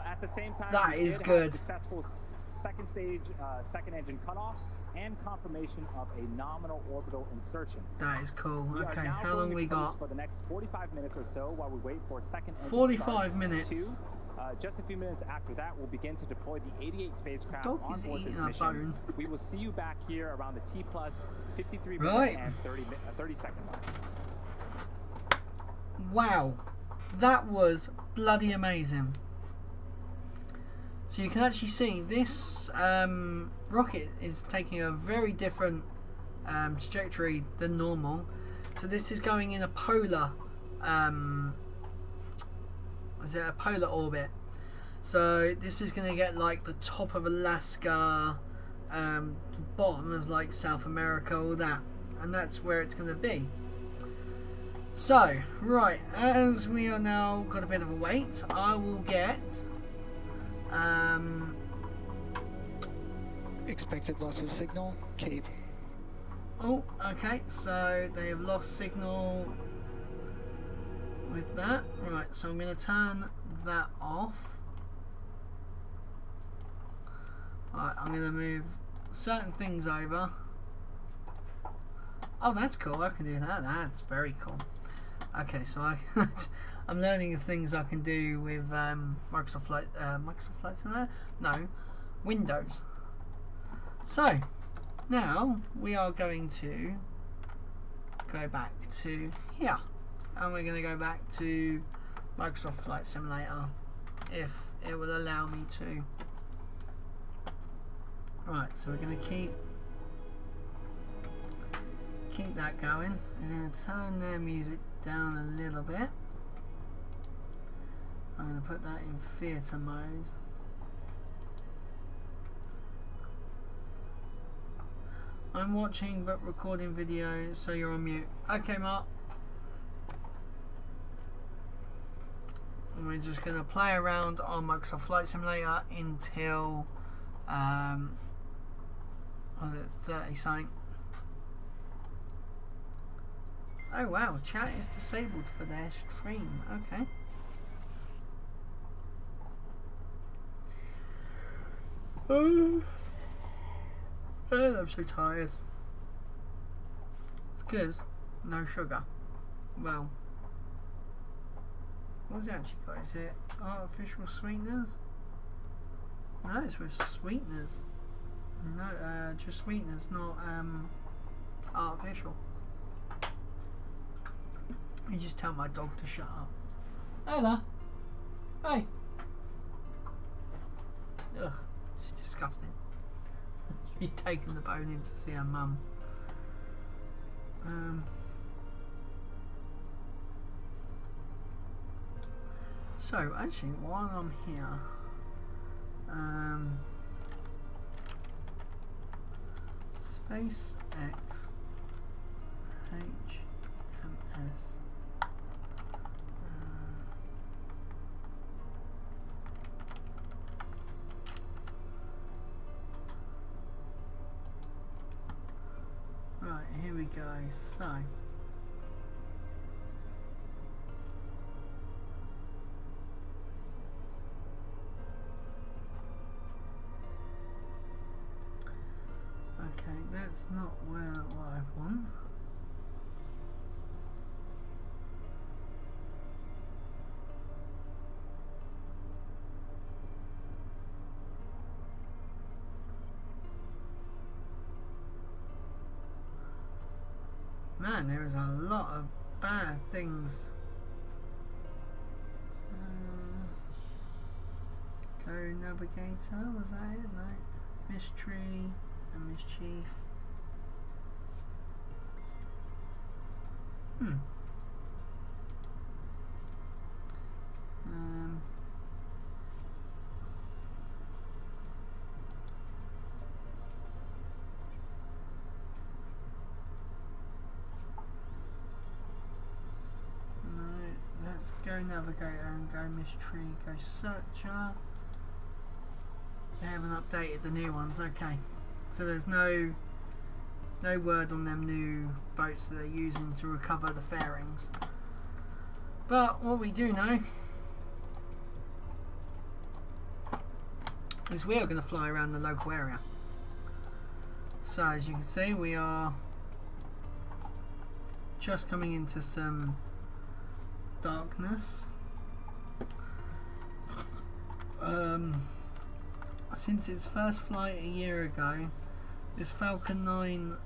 At the same time, That we is did good. have successful second stage, second engine cutoff, and confirmation of a nominal orbital insertion. That is cool. We are Okay, now how going long to we cruise got? for the next 45 minutes or so while we wait for a second engine 45 start. minutes. Just a few minutes after that, we'll begin to deploy the 88 spacecraft Dog on is board this eating a mission. bone. We will see you back here around the T plus 53 Right. minute and 30 second mark. Wow, that was bloody amazing. So you can actually see this rocket is taking a very different trajectory than normal. So this is going in a polar, a polar orbit. So this is going to get like the top of Alaska, bottom of like South America, all that, and that's where it's going to be. So, right, as we are now got a bit of a wait, I will get Expected loss of signal, Cape. oh, okay, so they have lost signal with that. Right, so I'm going to turn that off. Right, I'm going to move certain things over. Oh, that's cool, I can do that, that's very cool. Okay, so I'm learning the things I can do with Microsoft Flight Simulator? No, Windows. So, now we are going to go back to here. And we're going to go back to Microsoft Flight Simulator if it will allow me to. Right, so we're going to keep that going. I'm going to turn their music down a little bit. I'm going to put that in theatre mode. I'm watching but recording video, so you're on mute. Okay, Mark. And we're just going to play around on Microsoft Flight Simulator until was it 30 something. Oh wow, chat is disabled for their stream. Okay. And I'm so tired. It's because no sugar. Well, what's it actually got? Is it artificial sweeteners? No, it's with sweeteners. No, just sweeteners, not artificial. You just tell my dog to shut up. Hey there. Hey. Ugh, it's disgusting. She's taken the bone in to see her mum. So actually, while I'm here, spaceX HMS. Right, here we go. So okay, that's not what I want. Man, there is a lot of bad things. Go navigator, was that it? No. Mystery and mischief. Let's go navigator and go mystery, go searcher. They haven't updated the new ones, okay. So there's no word on them new boats that they're using to recover the fairings. But what we do know is we are going to fly around the local area. So as you can see, we are just coming into some darkness. Since its first flight a year ago, this Falcon 9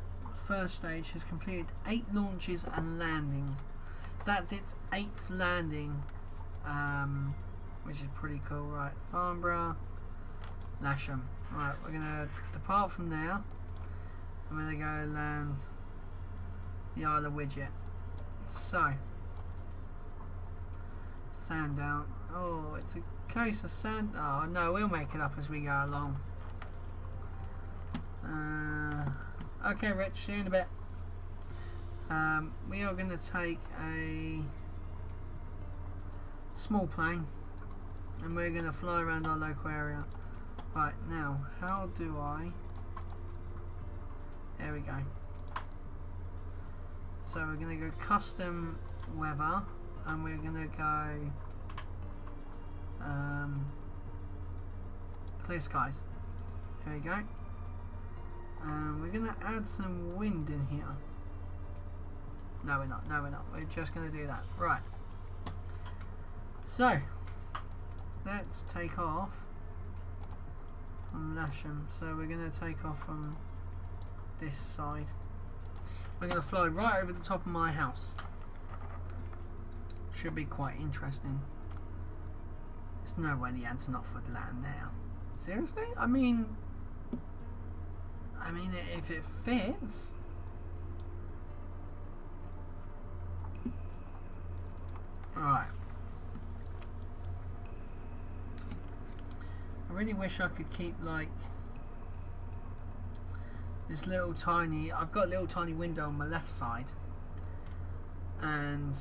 first stage has completed 8 launches and landings. So that's its 8th landing, which is pretty cool. Right, Farnborough, Lasham. Right, we're gonna depart from there. I'm gonna go land the Isle of Widget. So Sandown. Oh, it's a case of sand. Oh no, we'll make it up as we go along. Okay, Rich, see you in a bit. We are going to take a small plane and we're going to fly around our local area. Right, now, how do I... There we go. So we're going to go custom weather and we're going to go clear skies. There we go. We're going to add some wind in here. No we're not, no we're not. We're just going to do that. Right. So, let's take off from Lasham. So we're going to take off from this side. We're going to fly right over the top of my house. Should be quite interesting. There's no way the Antonov would land now. Seriously? I mean, if it fits. Right. I really wish I could keep like this little tiny. I've got a little tiny window on my left side, and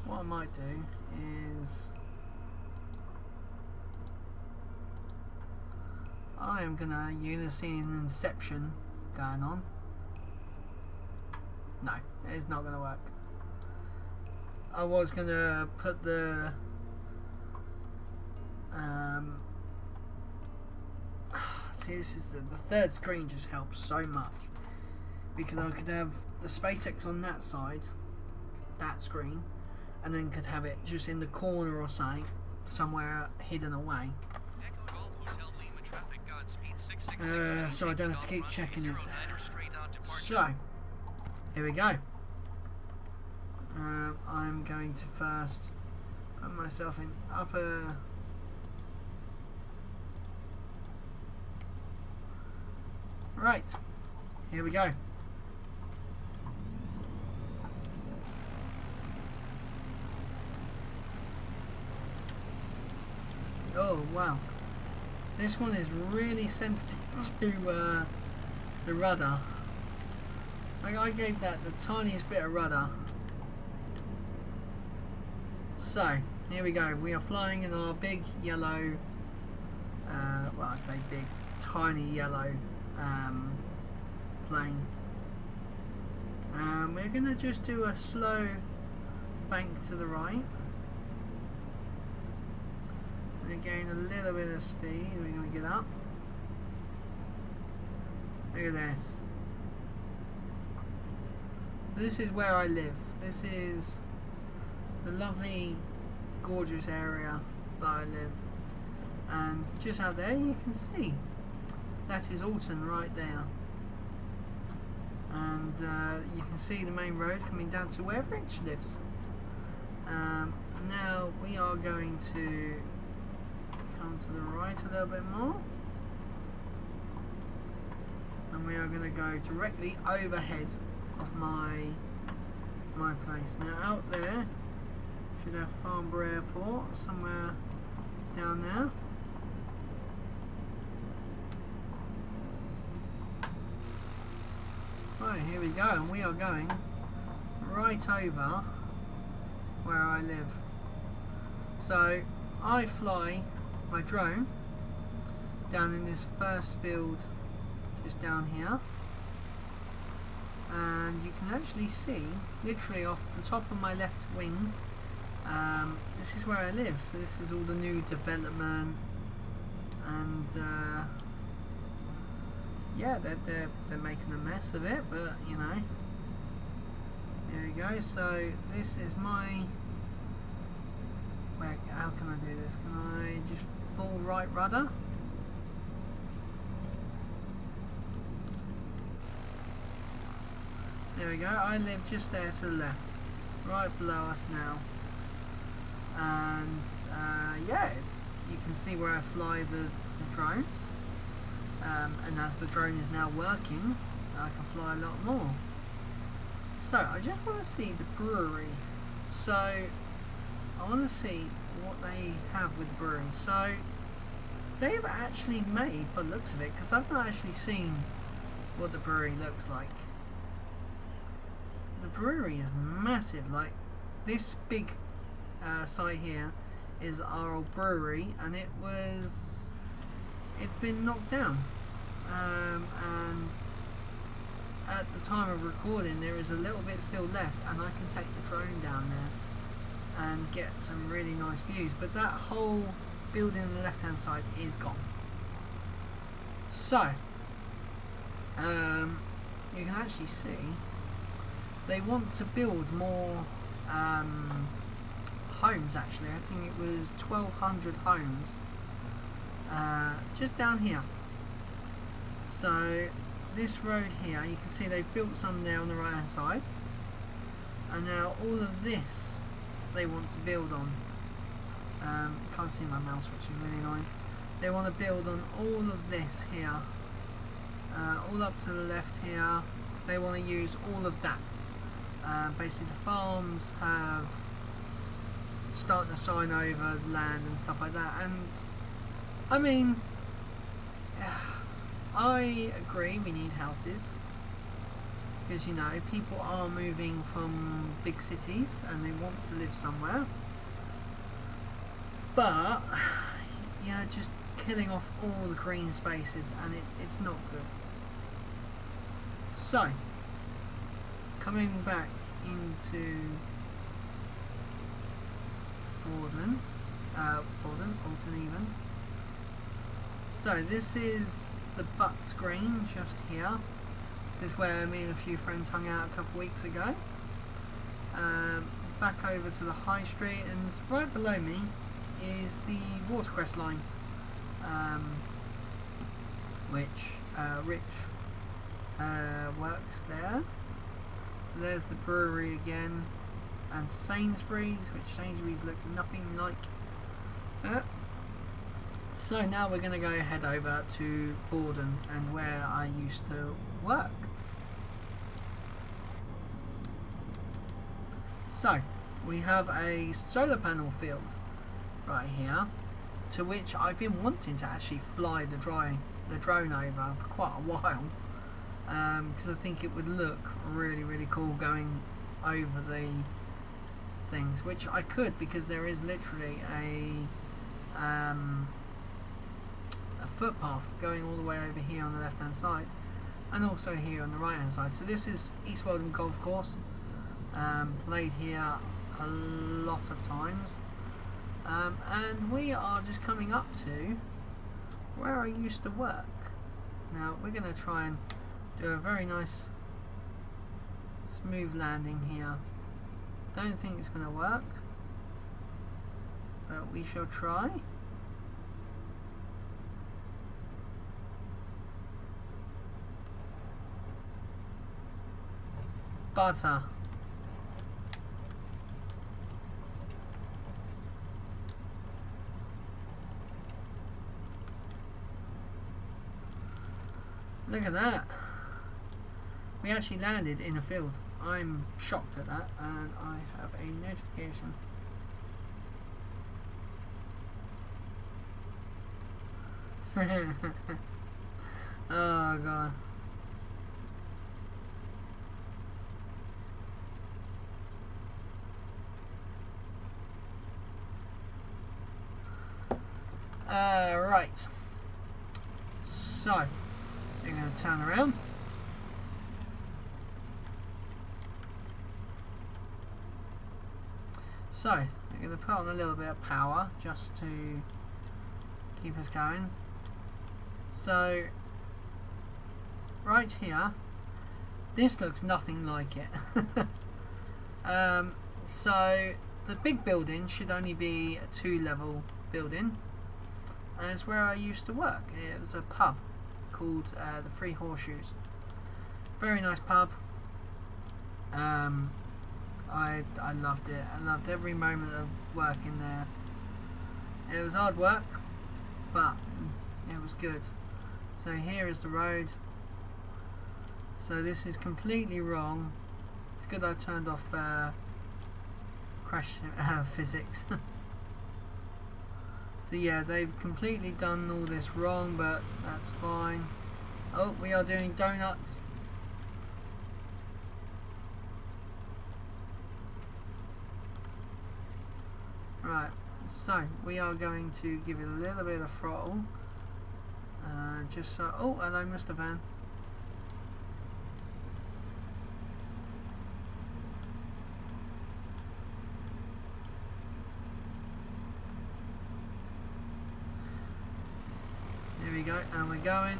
what I might do is I am gonna see an inception going on. No, it's not gonna work. I was gonna put the see, this is the third screen just helps so much, because I could have the SpaceX on that side, that screen, and then could have it just in the corner or something, somewhere hidden away. Echo Golf Hotel Lima traffic Godspeed 666. So I don't have to keep checking it. 09 straight on departure. So, here we go. I'm going to first put myself in upper. Right, here we go. Oh wow, this one is really sensitive to the rudder. I gave that the tiniest bit of rudder. So, here we go. We are flying in our big yellow, well, I say big, tiny yellow plane. We're going to just do a slow bank to the right. And gain a little bit of speed. We're going to get up. Look at this. So this is where I live. This is the lovely, gorgeous area that I live. And just out there you can see that is Alton right there. And you can see the main road coming down to where Rich lives. Now we are going to come to the right a little bit more. And we are going to go directly overhead of my place. Now out there should have Farnborough Airport somewhere down there. Right, here we go, and we are going right over where I live. So I fly my drone down in this first field just down here, and you can actually see literally off the top of my left wing, this is where I live. So this is all the new development, and yeah, they're making a mess of it, but you know, there we go. So this is my, how can I do this? Can I just full right rudder? There we go. I live just there to the left, right below us now. And yeah, you can see where I fly the drones. And as the drone is now working, I can fly a lot more. So I just want to see the brewery. So I want to see what they have with the brewery. So they've actually made, by the looks of it, because I've not actually seen what the brewery looks like. The brewery is massive. Like this big site here is our old brewery, and it's been knocked down, and at the time of recording there is a little bit still left, and I can take the drone down there and get some really nice views, but that whole building on the left hand side is gone. So you can actually see they want to build more homes. Actually, I think it was 1,200 homes just down here. So this road here, you can see they've built some there on the right hand side, and now all of this they want to build on. Can't see my mouse, which is really annoying. They want to build on all of this here, all up to the left here. They want to use all of that. Basically the farms have started to sign over land and stuff like that, and I mean, I agree we need houses, because you know, people are moving from big cities and they want to live somewhere, but yeah, just killing off all the green spaces, and it's not good. So coming back into Alton even. So this is the butt screen just here. This is where me and a few friends hung out a couple weeks ago. Back over to the high street, and right below me is the Watercress line, which Rich works there. So there's the brewery again, and Sainsbury's, which Sainsbury's look nothing like that. So now we're going to go head over to Borden, and where I used to work. So we have a solar panel field right here, to which I've been wanting to actually fly the drone over for quite a while, because I think it would look really cool going over the things, which I could, because there is literally a footpath going all the way over here on the left hand side, and also here on the right hand side. So this is East Weldon Golf Course, played here a lot of times, and we are just coming up to where I used to work. Now we're going to try and do a very nice smooth landing here. Don't think it's going to work, but we shall try. Butter. Look at that. We actually landed in a field. I'm shocked at that, and I have a notification. Oh god. Right. So, we're going to turn around. So, we're going to put on a little bit of power just to keep us going. So, right here, this looks nothing like it. So, the big building should only be a 2-level building. And it's where I used to work. It was a pub called the Three Horseshoes. Very nice pub. I loved it. I loved every moment of working there. It was hard work, but it was good. So here is the road. So this is completely wrong. It's good I turned off crash physics. So yeah, they've completely done all this wrong, but that's fine. Oh, we are doing donuts. Right, so we are going to give it a little bit of throttle. Just so... Oh, hello Mr. Van. Here we go, and we're going.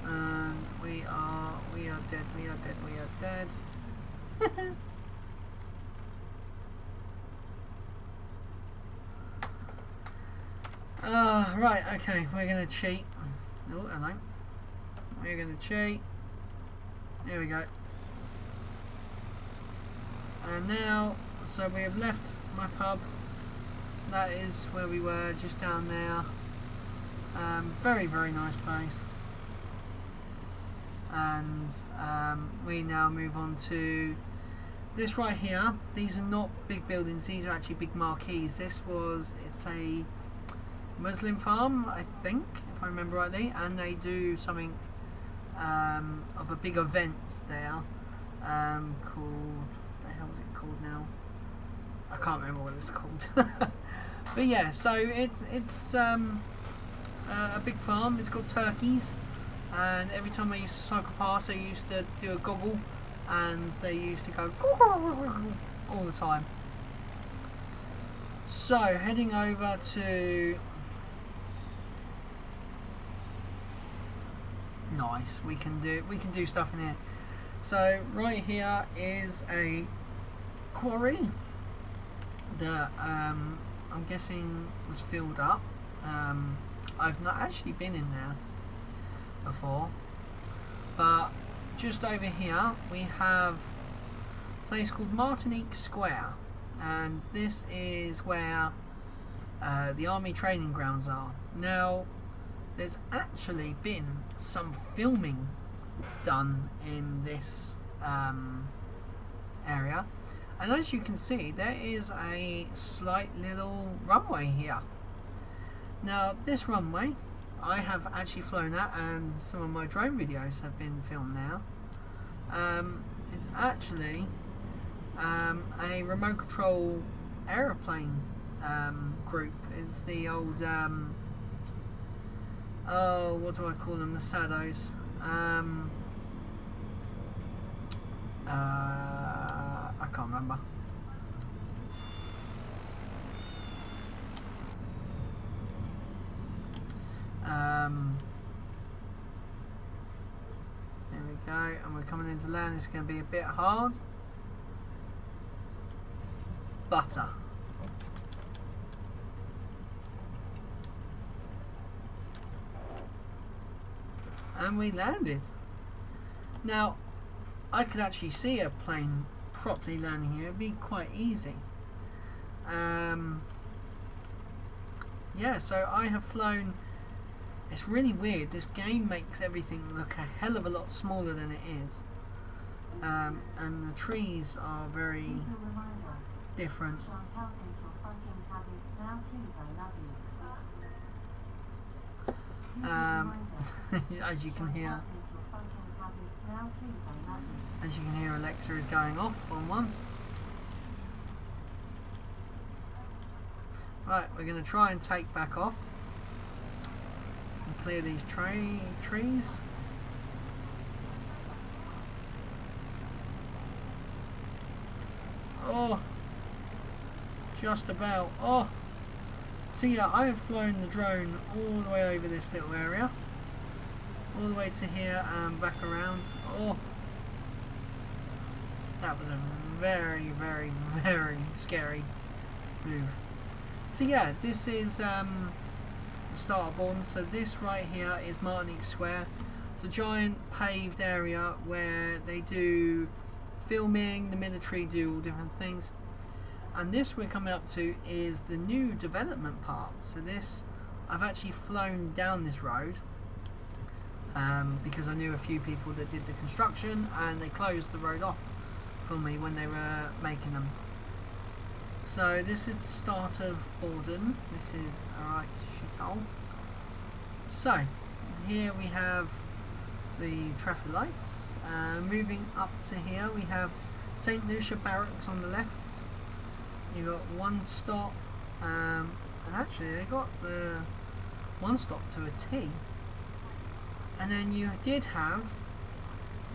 And we are dead, we are dead. Right, okay, we're gonna cheat. Oh, hello. We're gonna cheat. Here we go. And now, so we have left my pub. That is where we were, just down there. Very nice place. And we now move on to this right here. These are not big buildings, these are actually big marquees. It's a Muslim farm, I think, if I remember rightly, and they do something of a big event there called, what the hell is it called now? I can't remember what it's called. But yeah, so it's a big farm. It's got turkeys, and every time I used to cycle past, I used to do a gobble, and they used to go all the time. So heading over to nice, we can do stuff in here. So right here is a quarry that I'm guessing was filled up. I've not actually been in there before, but just over here we have a place called Martinique Square, and this is where the army training grounds are. Now there's actually been some filming done in this area, and as you can see there is a slight little runway here. Now this runway I have actually flown at, and some of my drone videos have been filmed now. It's actually a remote control aeroplane group. It's the old oh, what do I call them? The Sados. I can't remember. There we go, and we're coming into land. It's going to be a bit hard. Butter. And we landed. Now, I could actually see a plane properly landing here. It'd be quite easy. Yeah, so I have flown. It's really weird. This game makes everything look a hell of a lot smaller than it is. And the trees are very different. As you can hear, Alexa is going off on one. Right, we're going to try and take back off and clear these trees. Oh, just about. Oh, so yeah, I have flown the drone all the way over this little area, all the way to here and back around. Oh, that was a very, very, very scary move. So yeah, this is the start of Borden. So this right here is Martinique Square. It's a giant paved area where they do filming, the military do all different things. And this we're coming up to is the new development part. So this, I've actually flown down this road because I knew a few people that did the construction, and they closed the road off for me when they were making them. So this is the start of Borden. This is alright shithole. So here we have the traffic lights. Moving up to here we have St. Lucia Barracks on the left. You got one stop, and actually they got the one stop to a T. And then you did have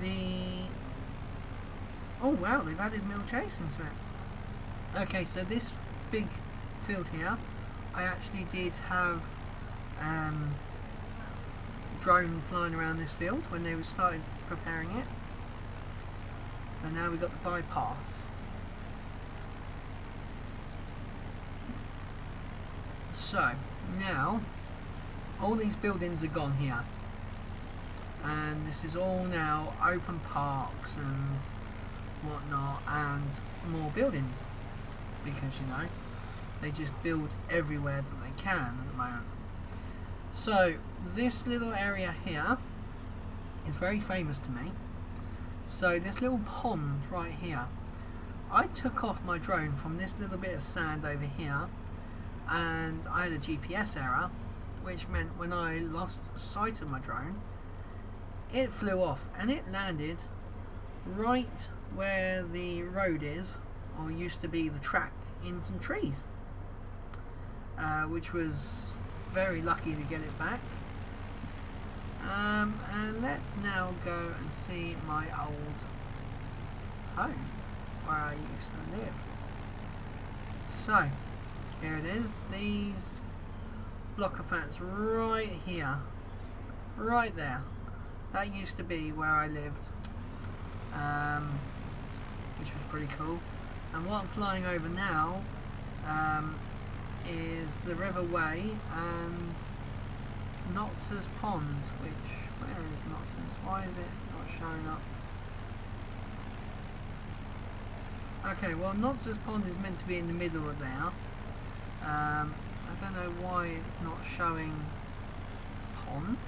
the, oh wow, they've added Mill Chase into it. Okay, so this big field here, I actually did have drone flying around this field when they started preparing it. And now we've got the bypass. So now all these buildings are gone here, and this is all now open parks and whatnot, and more buildings, because you know they just build everywhere that they can at the moment. So this little area here is very famous to me. So this little pond right here, I took off my drone from this little bit of sand over here, and I had a GPS error, which meant when I lost sight of my drone, it flew off and it landed right where the road is, or used to be the track, in some trees, which was very lucky to get it back. And let's now go and see my old home where I used to live. So Here it is. These block of flats right here. Right there. That used to be where I lived. Which was pretty cool. And what I'm flying over now is the River Way and Knotz's Pond, which, where is Knotz's? Why is it not showing up? Okay, well Knotz's Pond is meant to be in the middle of there. I don't know why it's not showing Pond.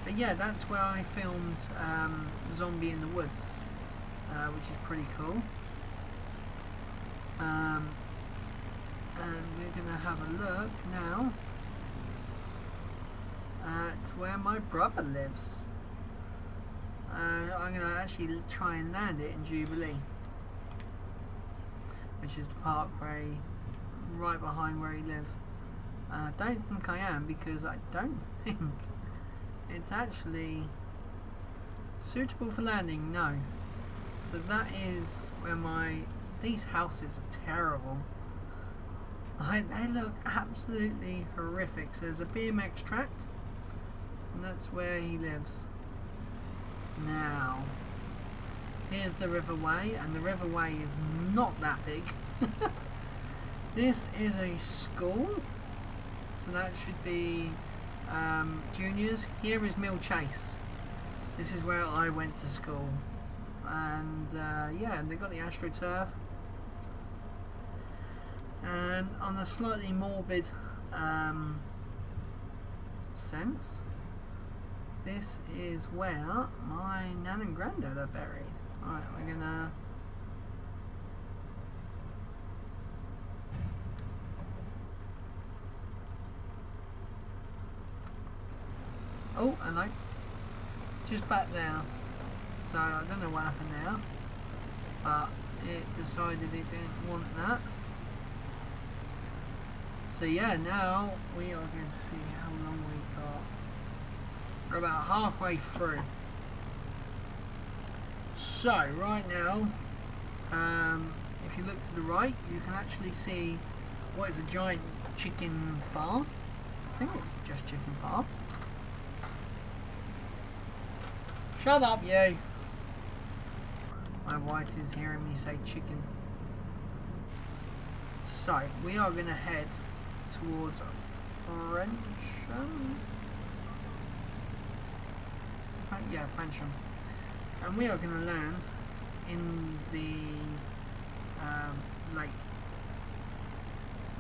But yeah, that's where I filmed Zombie in the Woods, which is pretty cool. And we're going to have a look now at where my brother lives. I'm going to actually try and land it in Jubilee, which is the parkway right behind where he lives. I don't think I am, because I don't think it's actually suitable for landing. No. So that is where these houses are terrible. They look absolutely horrific. So there's a BMX track, and that's where he lives. Now, here's the River Way, and the River Way is not that big. This is a school, so that should be juniors. Here is Mill Chase. This is where I went to school, and yeah, they got the AstroTurf. And on a slightly morbid sense, this is where my nan and granddad are buried. Alright, we're gonna oh, hello. Just back there. So I don't know what happened there, but it decided it didn't want that. So yeah, now we are going to see how long we got. We're about halfway through. So right now, if you look to the right, you can actually see what is a giant chicken farm. I think it's just chicken farm. Shut up, you! My wife is hearing me say chicken. So we are going to head towards Frensham. Yeah, Frensham. And we are going to land in the lake.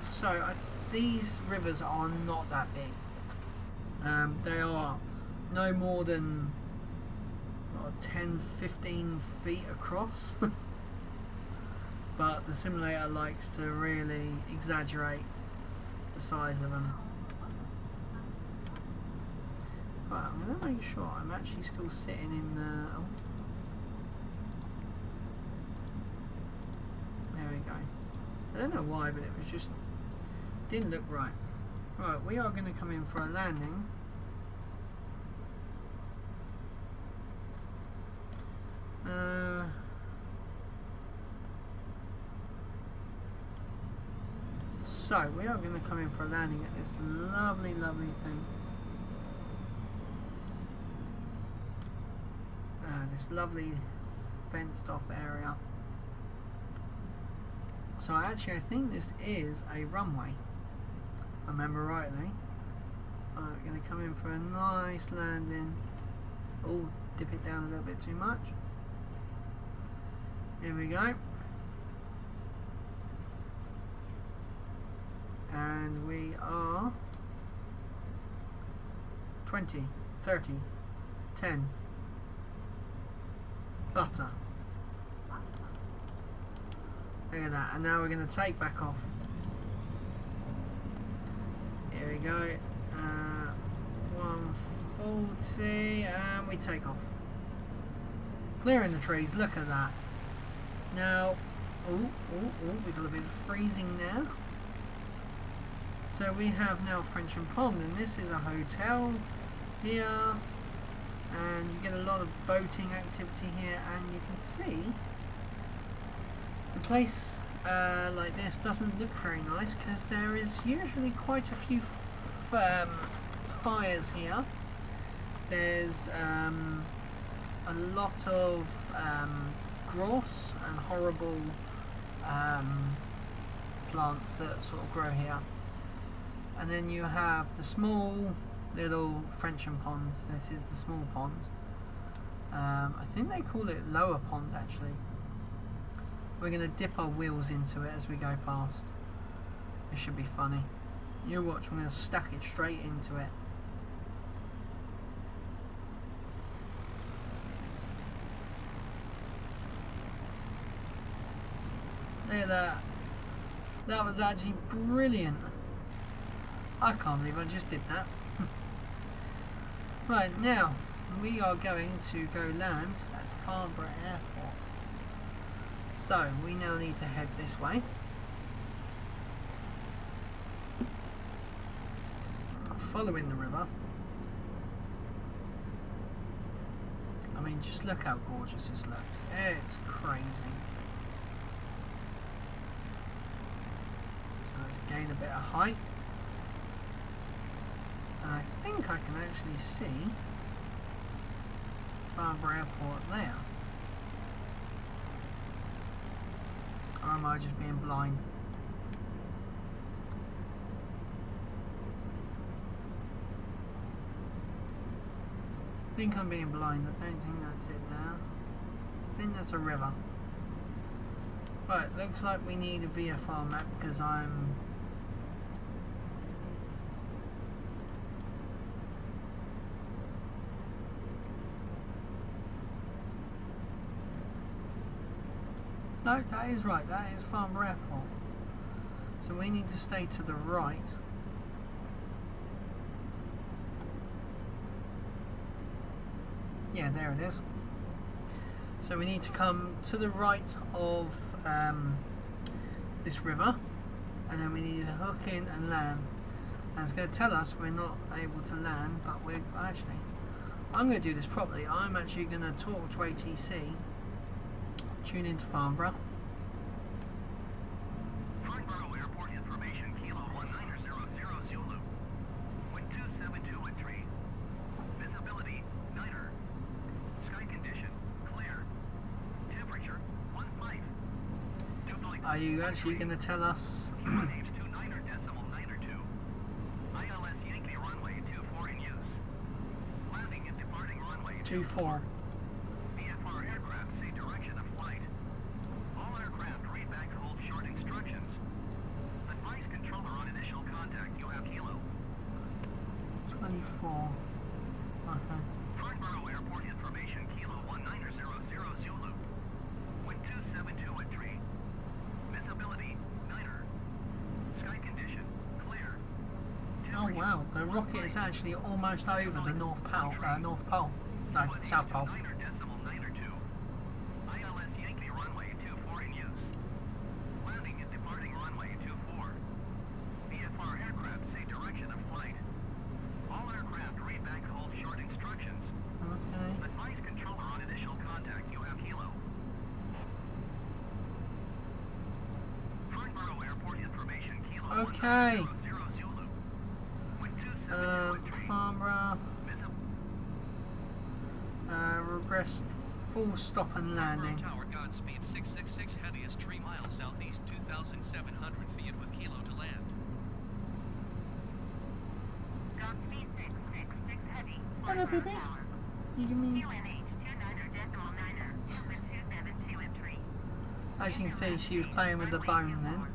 So these rivers are not that big. They are no more than 10-15 feet across. But the simulator likes to really exaggerate the size of them. Right, I'm going to make sure I'm actually still sitting in the... Oh. There we go. I don't know why, but it was just... didn't look right. Right, we are going to come in for a landing. So we are going to come in for a landing at this lovely, lovely thing. This lovely fenced off area. So I think this is a runway. If I remember rightly. I'm going to come in for a nice landing. Oh, dip it down a little bit too much. Here we go. And we are 20, 30, 10. Butter. Look at that. And now we're going to take back off. Here we go. 140, and we take off. Clearing the trees. Look at that. Now, we've got a bit of freezing now. So we have now Frensham Pond, and this is a hotel here, and you get a lot of boating activity here, and you can see the place like this doesn't look very nice because there is usually quite a few fires here. There's a lot of gross and horrible plants that sort of grow here, and then you have the small little Frenchman ponds. This is the small pond. I think they call it lower pond actually. We're going to dip our wheels into it as we go past. It should be funny. You watch, I'm going to stack it straight into it. Look at that. That was actually brilliant. I can't believe I just did that. Right, now we are going to go land at Farnborough Airport. So we now need to head this way. Following the river. I mean, just look how gorgeous this looks. It's crazy. So let's gain a bit of height. And I think I can actually see Farnborough Airport there. Or am I just being blind? I think I'm being blind. I don't think that's it there. I think that's a river. Right, looks like we need a VFR map because I'm... No, that is right. That is Farnborough Airport. So we need to stay to the right. Yeah, there it is. So we need to come to the right of this river, and then we need to hook in and land. And it's going to tell us we're not able to land, but we're actually... I'm going to do this properly. I'm actually going to talk to ATC. Tune into Farnborough. Farnborough Airport information, Kilo 1900 Zulu. Wind 272 at 3. Visibility, niner. Sky condition, clear. Temperature, 15. Are you actually going to tell us? QNH 29er decimal 92. ILS Yankee runway 24 in use. Landing and departing runway 24. VFR aircraft say direction of flight. All aircraft read back hold short instructions. Advise controller on initial contact. You have Kilo. 24. Okay. Farnborough Airport information, Kilo 1900 Zulu. Wind 272 at 3. Visibility, niner. Sky condition, clear. Oh wow, the rocket is actually almost over the North Pole. No, South Pole. Niner decimal 92. ILS Yankee runway 24 in use. Landing and departing runway 24. VFR aircraft say direction of flight. All aircraft read back hold short instructions. Okay. Advise controller on initial contact. You have Kilo. Farnborough Airport information, Kilo Okay. 100 Zulu. Wind 272 at 3. Farnborough. Regress full stop and landing. Tower, Godspeed 666 heavy is 3 miles southeast, 2,700 feet with Kilo to land. Godspeed 666 heavy. Hello, baby. You give me. QNH 29er.9er. With 272 and 3. As you can see, she was playing with the bone then.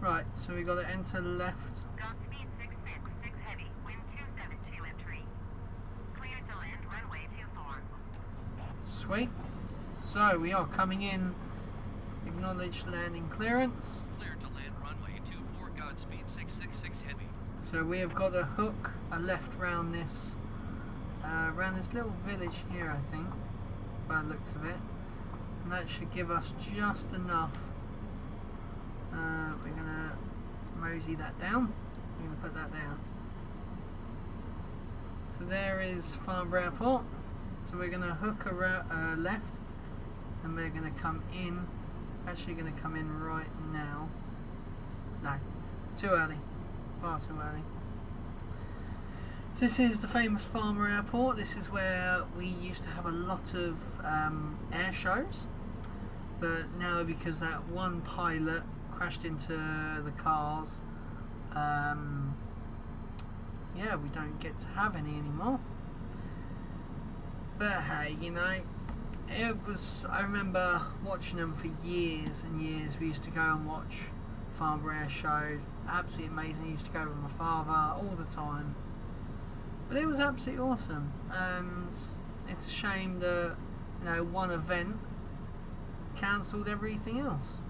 Right, so we got to enter left. Godspeed 666 heavy. Wind 272 and 3. Clear to land runway 24. Sweet. So we are coming in. Acknowledge landing clearance. Clear to land runway 24, Godspeed 666 heavy. So we have got a hook, a left round this little village here, I think, by the looks of it, and that should give us just enough. We're gonna mosey that down. We're gonna put that down. So there is Farnborough Airport. So we're gonna hook a left, and we're gonna come in actually going to come in right now. No, too early. Far too early. So this is the famous Farmer Airport. This is where we used to have a lot of air shows. But now, because that one pilot crashed into the cars, yeah, we don't get to have any anymore. But hey, you know, it was, I remember watching them for years and years. We used to go and watch Farmer Air shows. Absolutely amazing. I used to go with my father all the time. But it was absolutely awesome. And it's a shame that, you know, one event cancelled everything else.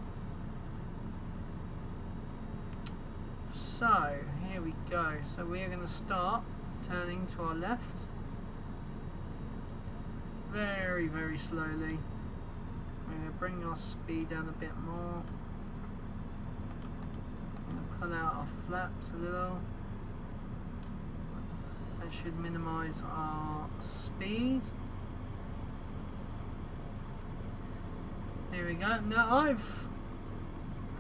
So, here we go. So we are going to start turning to our left. Very, very slowly. We're going to bring our speed down a bit more. I'm going to pull out our flaps a little. That should minimise our speed. Here we go. Now I've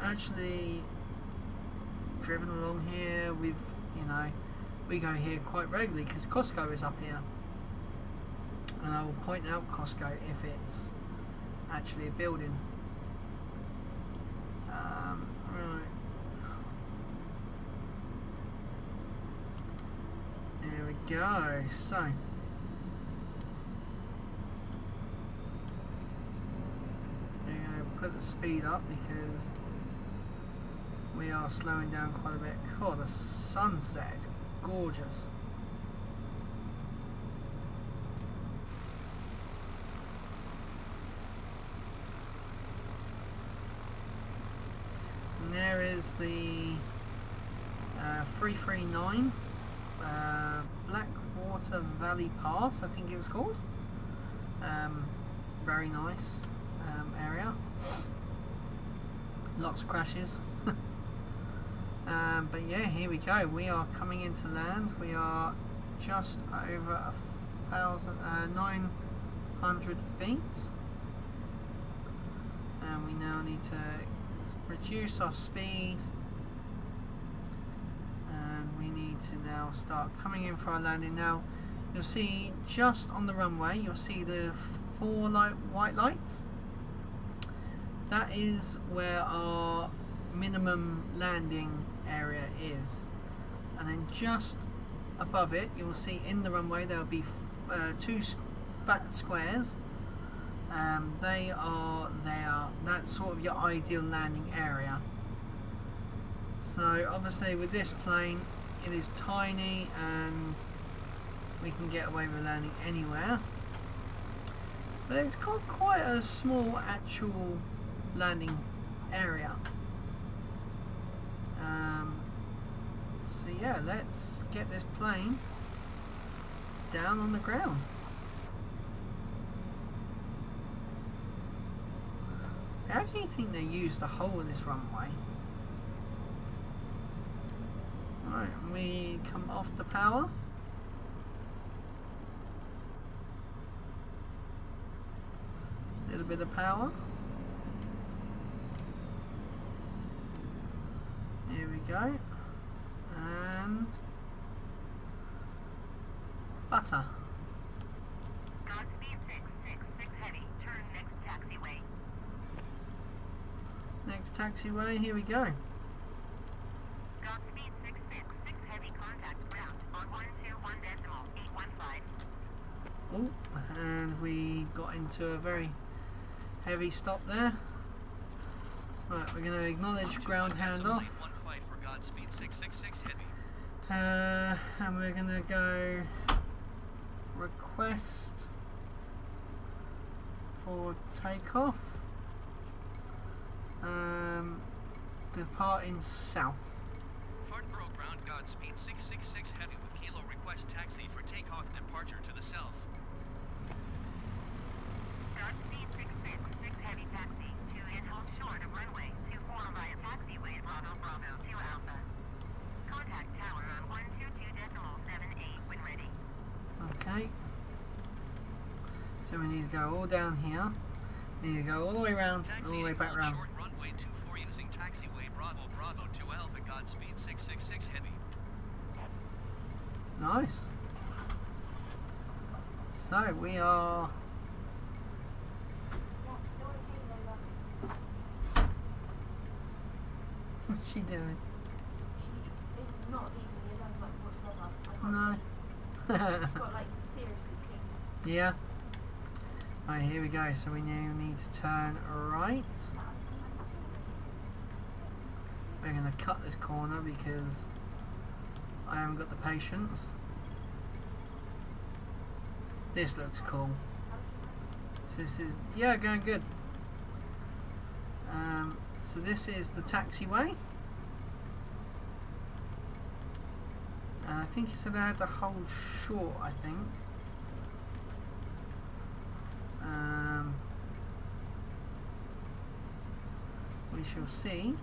actually driven along here with, you know, we go here quite regularly because Costco is up here. And I will point out Costco if it's actually a building. Right. There we go. So. We're going to put the speed up because we are slowing down quite a bit. God, the sunset is gorgeous. And there is the 339 Blackwater Valley Pass, I think it's called. Very nice area. Lots of crashes. But yeah, here we go. We are coming into land. We are just over 900 feet. And we now need to reduce our speed. And we need to now start coming in for our landing. Now, you'll see just on the runway, you'll see the 4 white lights. That is where our minimum landing area is. And then just above it, you will see in the runway there will be 2 fat squares. They are there. That's sort of your ideal landing area. So obviously with this plane, it is tiny and we can get away with landing anywhere. But it's got quite a small actual landing area. So yeah, let's get this plane down on the ground. How do you think they use the whole of this runway? Right, we come off the power. A little bit of power. Here we go. And butter. Godspeed 666 heavy. Turn next taxiway. Next taxiway, here we go. Godspeed 666 heavy, contact ground on 121.815. Oh, and we got into a very heavy stop there. Right, we're going to acknowledge ground handoff. And we're going to go request for takeoff. Departing south. Farnborough ground, Godspeed 666 heavy with Kilo request taxi for takeoff and departure to the south. Godspeed 666 heavy taxi to and hold short of runway 24 via taxiway Bravo Bravo 2 Alpha. Contact tower on 122.78 when ready. Okay. So we need to go all down here. There you go, all the way round, all the way back round. Short runway 24 using taxiway Bravo Bravo 2 Alpha, Godspeed 666 heavy. Nice. So we are. Yeah, still okay, Lola. What's she doing? She is not leaving me alone like whatsoever. I can't. No. She's got like seriously clean. Yeah. Right, here we go. So we now need to turn right. We're going to cut this corner because I haven't got the patience. This looks cool. So this is, yeah, going good. So this is the taxiway. And I think he said I had to hold short, I think. We shall see.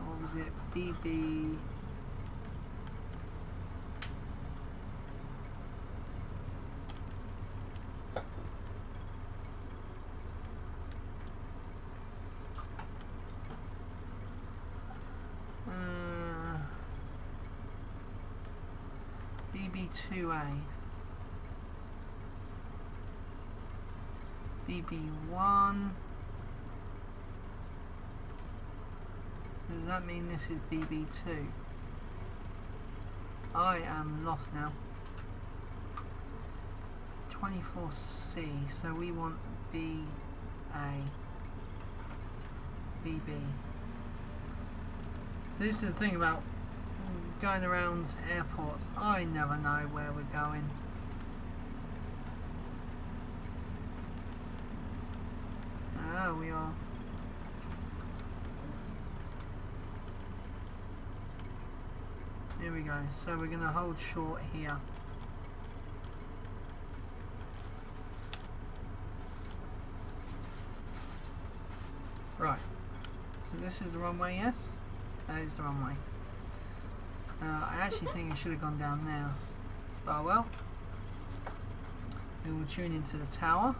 What was it? BB. BB2A. BB1. So does that mean this is BB2? I am lost now. 24C, so we want BA. BB. So this is the thing about going around airports. I never know where we're going. Ah, we are. Here we go. So we're going to hold short here. Right. So this is the runway, yes? That is the runway. I actually think it should have gone down there. But oh well. We will tune into the tower.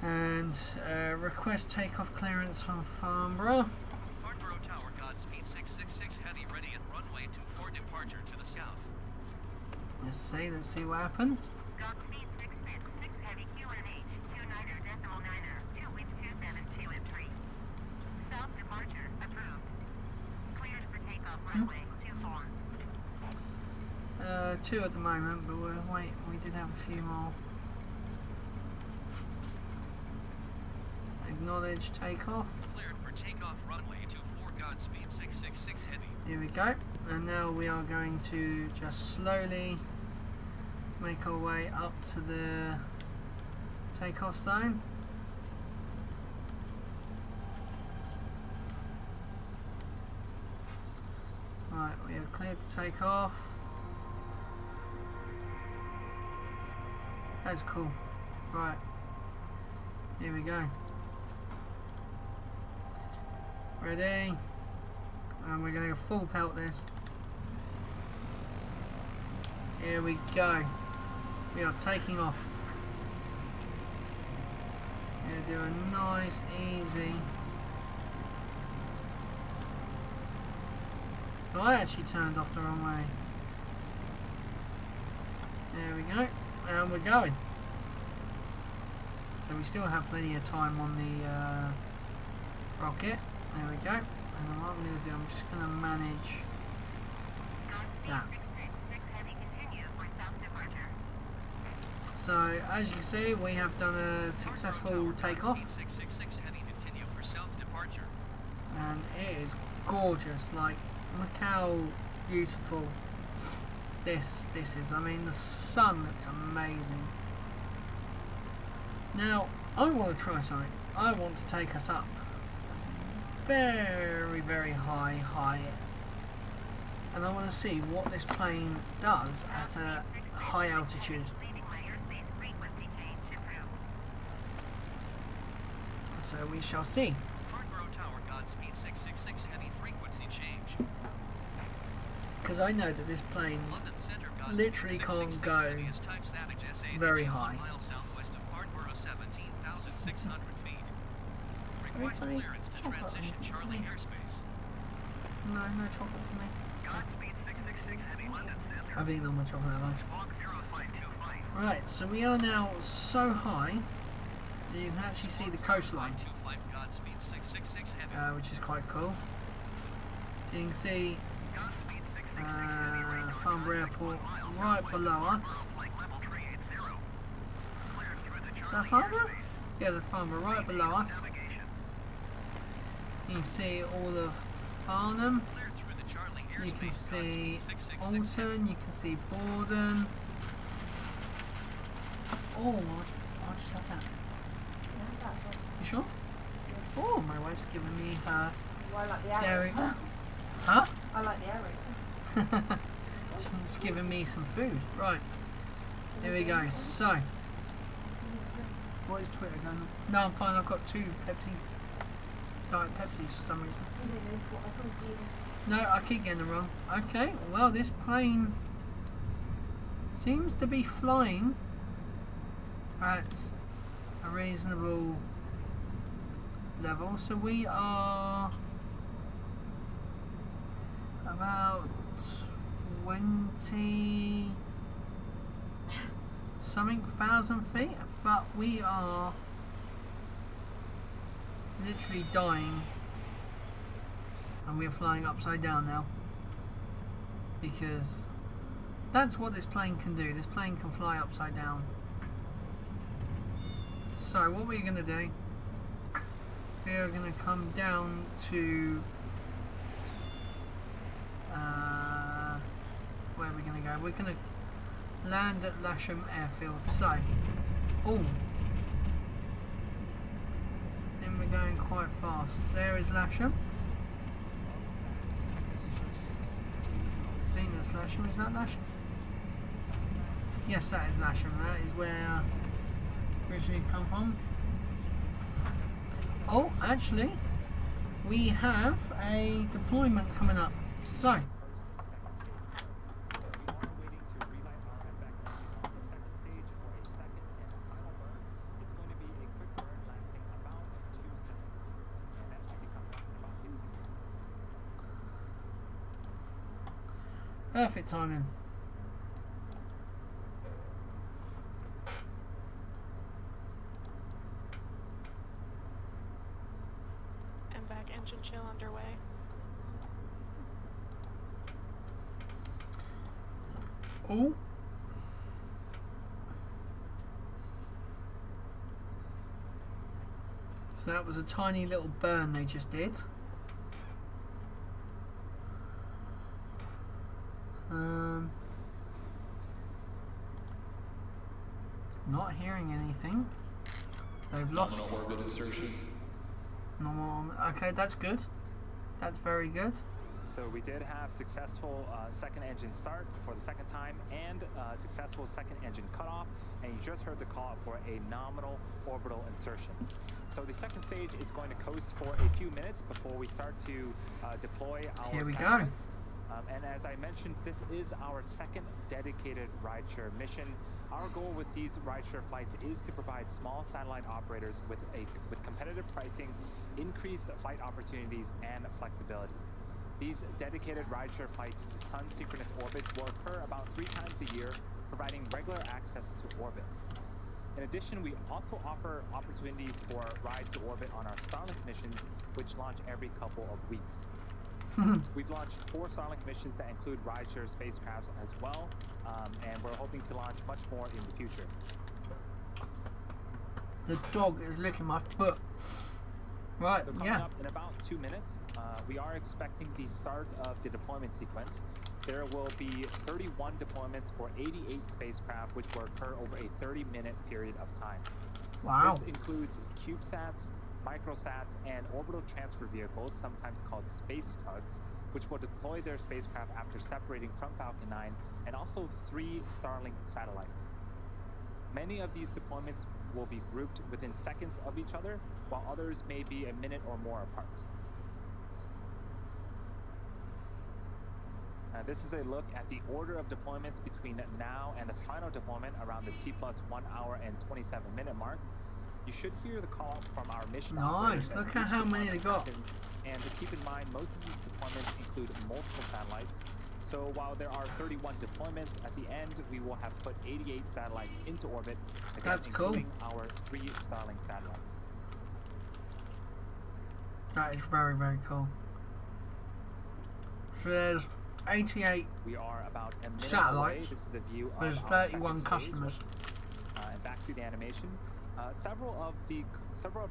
And request takeoff clearance from Farnborough. Farnborough Tower, Godspeed 666 heavy, ready at runway 24 departure to the south. Let's see what happens. Godspeed 666 heavy QNH 29.9, 2 winds 272 and 3. South departure approved. Cleared for takeoff runway 24. 2 at the moment, but wait, we did have a few more. Acknowledge takeoff. Cleared for takeoff runway 24 Godspeed 666 heavy. Here we go. And now we are going to just slowly make our way up to the takeoff zone. Right, we are cleared to take off. That's cool. Right. Here we go. Ready? And we're going to full pelt this. Here we go. We are taking off. We're going to do a nice, easy. So I actually turned off the wrong way. There we go. And we're going. So we still have plenty of time on the rocket. There we go. And what I'm going to do, I'm just going to manage that. So as you can see, we have done a successful takeoff. 666 heavy, continue for south departure. And it is gorgeous. Like, look how beautiful this is. I mean, the sun looks amazing. Now, I want to try something. I want to take us up very, very high. And I want to see what this plane does at a high altitude. So we shall see. Farnborough Tower, Godspeed 666 heavy, frequency change. Because I know that this plane London Center, literally can't go very high. Everybody, check out No, no chocolate for me. I've eaten all my chocolate, have I? Right, so we are now so high that you can actually see the coastline, which is quite cool. So you can see Farnborough Airport right below us. Is that Farnborough? Yeah, that's Farnborough right below us. You can see all of Farnham. You can see Alton. You can see Borden. Oh, I just had that. You sure? Oh, my wife's giving me her I like the dairy. arrow. Huh? I like the arrow. She's giving me some food. Right. Here we go. So, what is Twitter going? No, I'm fine. I've got 2 Pepsi, Diet Pepsis for some reason. No, I keep getting them wrong. Okay. Well, this plane seems to be flying at a reasonable level. So we are about 20 something thousand feet, but we are literally dying, and we're flying upside down now because that's what this plane can do. This plane can fly upside down. So what we're going to do, we are going to come down to where are we going to go? We're going to land at Lasham Airfield. So, oh, then we're going quite fast. There is Lasham. I think that's Lasham. Is that Lasham? Yes, that is Lasham. That is where originally come from. Oh, actually, we have a deployment coming up. So, perfect timing. And back engine chill underway. Oh. So that was a tiny little burn they just did. Not hearing anything. They've lost. Nominal orbit insertion. Normal. Okay, that's good. That's very good. So we did have successful second engine start for the second time and successful second engine cutoff, and you just heard the call for a nominal orbital insertion. So the second stage is going to coast for a few minutes before we start to deploy our Here we go. satellites. And as I mentioned, this is our second dedicated rideshare mission. Our goal with these rideshare flights is to provide small satellite operators with competitive pricing, increased flight opportunities, and flexibility. These dedicated rideshare flights to sun-synchronous orbit will occur about 3 times a year, providing regular access to orbit. In addition, we also offer opportunities for rides to orbit on our Starlink missions, which launch every couple of weeks. We've launched 4 Starlink missions that include rideshare spacecrafts as well, and we're hoping to launch much more in the future. The dog is licking my foot. Right, So coming yeah. up in about 2 minutes, we are expecting the start of the deployment sequence. There will be 31 deployments for 88 spacecraft, which will occur over a 30-minute period of time. Wow. This includes CubeSats, microsats, and orbital transfer vehicles, sometimes called space tugs, which will deploy their spacecraft after separating from Falcon 9, and also 3 Starlink satellites. Many of these deployments will be grouped within seconds of each other, while others may be a minute or more apart. This is a look at the order of deployments between now and the final deployment around the T+1 hour and 27-minute mark. You should hear the call out from our mission operators Nice. as Look at each how many they deployment got. happens. And to keep in mind, most of these deployments include multiple satellites. So while there are 31 deployments, at the end we will have put 88 satellites into orbit, again, That's cool. including our 3 Starlink satellites. That is very, very cool. So there's 88. We are about a minute away. Satellites. This is a view of There's our 31 second customers. stage. And back to the animation. Several of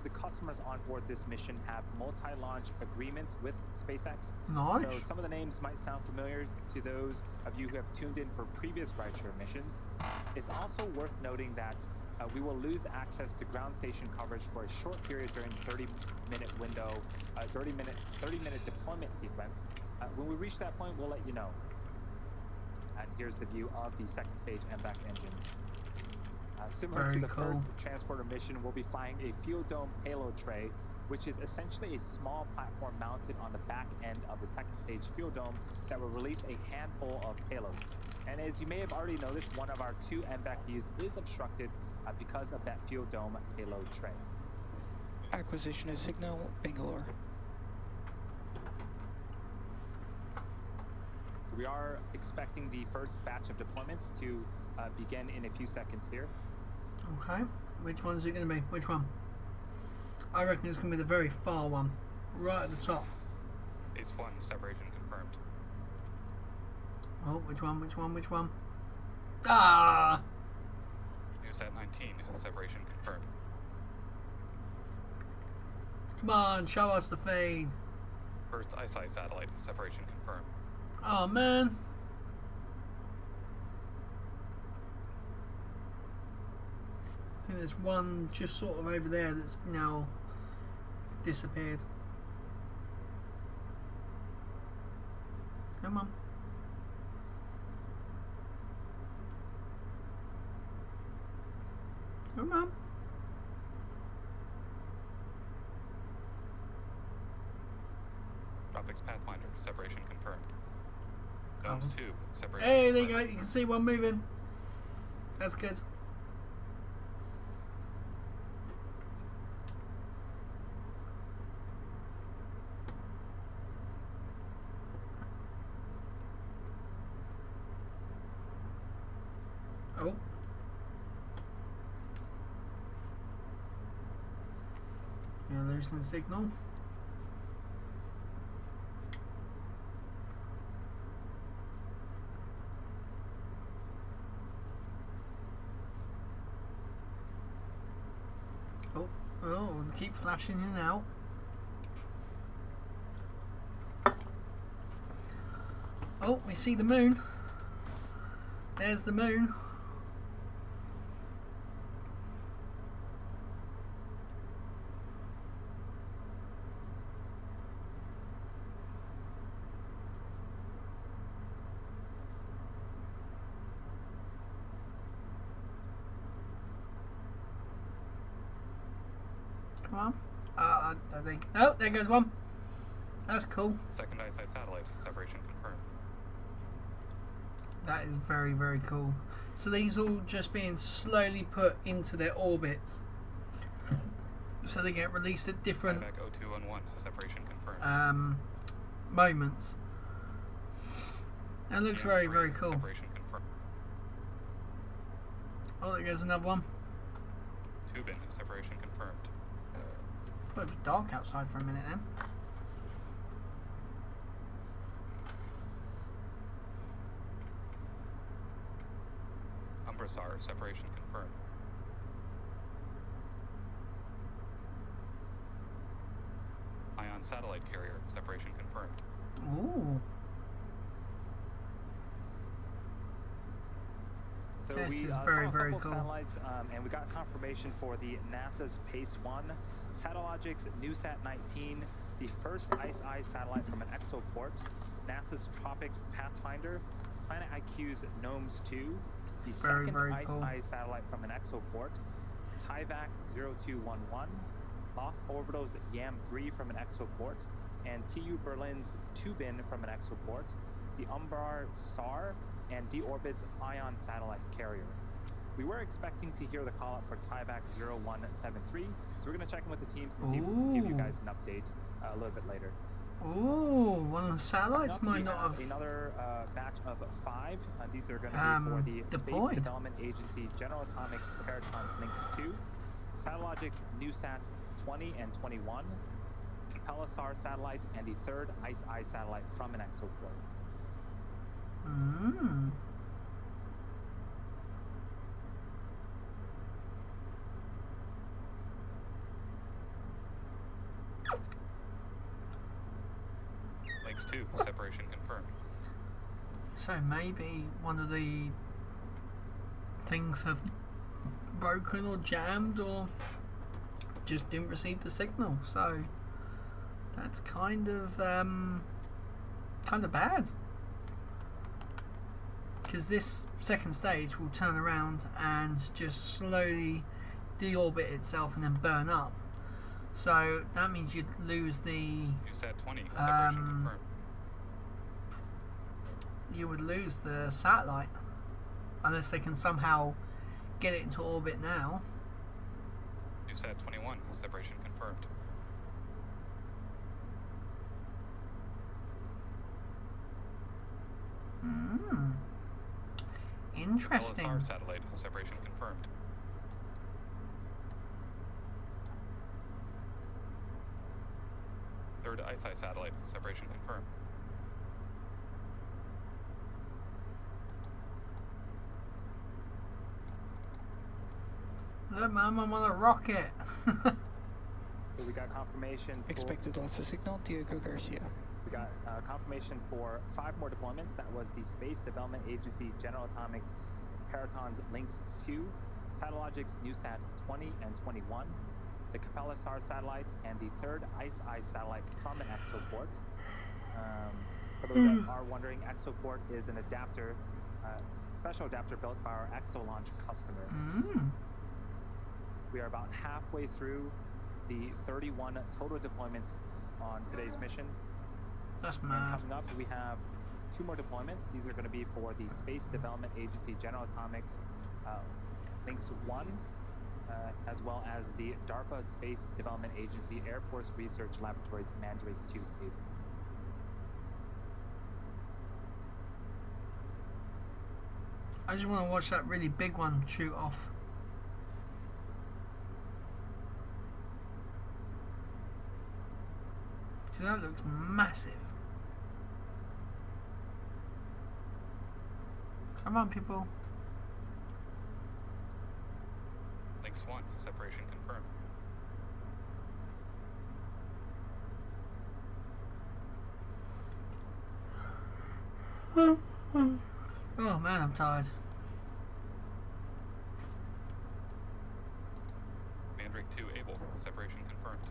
the customers on board this mission have multi-launch agreements with SpaceX. Nice. So some of the names might sound familiar to those of you who have tuned in for previous rideshare missions. It's also worth noting that we will lose access to ground station coverage for a short period during 30-minute window, 30-minute deployment sequence. When we reach that point, we'll let you know. And here's the view of the second stage MVAC engine. Similar Very to the cool. first transporter mission, we'll be flying a fuel dome payload tray, which is essentially a small platform mounted on the back end of the second stage fuel dome that will release a handful of payloads. And as you may have already noticed, one of our 2 MVAC views is obstructed because of that fuel dome payload tray. Acquisition of signal, Bangalore. So we are expecting the first batch of deployments to begin in a few seconds here. Okay. Which one's it going to be? Which one? I reckon it's going to be the very far one. Right at the top. Base 1, separation confirmed. Oh, which one? Which one? Which one? Ah! Newsat 19, separation confirmed. Come on, show us the feed. First ISI satellite, separation confirmed. Oh, man. I think there's one just sort of over there that's now disappeared. Come on. Come on. Tropics Pathfinder, separation confirmed. Domes 2, separation Hey, there you confirmed. go. You can see one moving. That's good. Oh. You're losing signal. Oh, keep flashing in and out. Oh, we see the moon. There's the moon. Come on. I think. Oh, there goes one. That's cool. Second ISI satellite, separation confirmed. That is very, very cool. So these all just being slowly put into their orbits. So they get released at different Back 0211, separation confirmed. moments. That looks very, very cool. Separation confirmed. Oh, there goes another one. Tubin, separation confirmed. Thought it was dark outside for a minute then. Umbrasar, separation confirmed. Ion satellite carrier, separation confirmed. Ooh. So This we is saw very, a very couple cool. of satellites, and we got confirmation for the NASA's Pace 1, Satellogics NewSat 19, the first ICE-I satellite from an exoport, NASA's Tropics Pathfinder, Planet IQ's GNOMES 2, the Very, second very ICE-I cool. satellite from an exoport, TIVAC 0211, Off Orbital's YAM 3 from an exoport, and TU Berlin's Tubin from an exoport, the Umbar SAR, and deorbits Ion satellite carrier. We were expecting to hear the call out for tieback 0173, so we're going to check in with the teams and see if we can give you guys an update a little bit later. Ooh, one of the satellites might not have another batch of 5. These are going to be for the deployed. Space Development Agency General Atomics Paratons Lynx 2, Satellogics NewSat 20 and 21, Capella-SAR satellite, and the 3rd ICE-I satellite from an exoport. Lynx 2, separation confirmed. So maybe one of the things have broken or jammed or just didn't receive the signal. So that's kind of bad. Because this second stage will turn around and just slowly deorbit itself and then burn up. So that means you'd lose the NewSat 20, separation confirmed. you would lose the satellite unless they can somehow get it into orbit now. NewSat 21, separation confirmed. Interesting. LSR satellite, separation confirmed. Third ICE-I satellite, separation confirmed. Look, Mum, I'm on a rocket. So we got confirmation for... Expected Alpha signal, Diego Garcia. We got confirmation for 5 more deployments. That was the Space Development Agency General Atomics Paratons Lynx 2, Satellogics NewSat 20 and 21, the Capella-SAR satellite, and the 3rd ICE-I satellite from an exoport. For those that are wondering, exoport is an adapter, special adapter built by our ExoLaunch customer. We are about halfway through the 31 total deployments on today's mission. That's And mad. coming up, we have 2 more deployments. These are going to be for the Space Development Agency General Atomics Lynx 1, as well as the DARPA Space Development Agency Air Force Research Laboratories Mandrake 2. I just want to watch that really big one shoot off. See, that looks massive. Come on, people. Lynx 1, separation confirmed. Oh man, I'm tired. Mandrake 2 able, separation confirmed.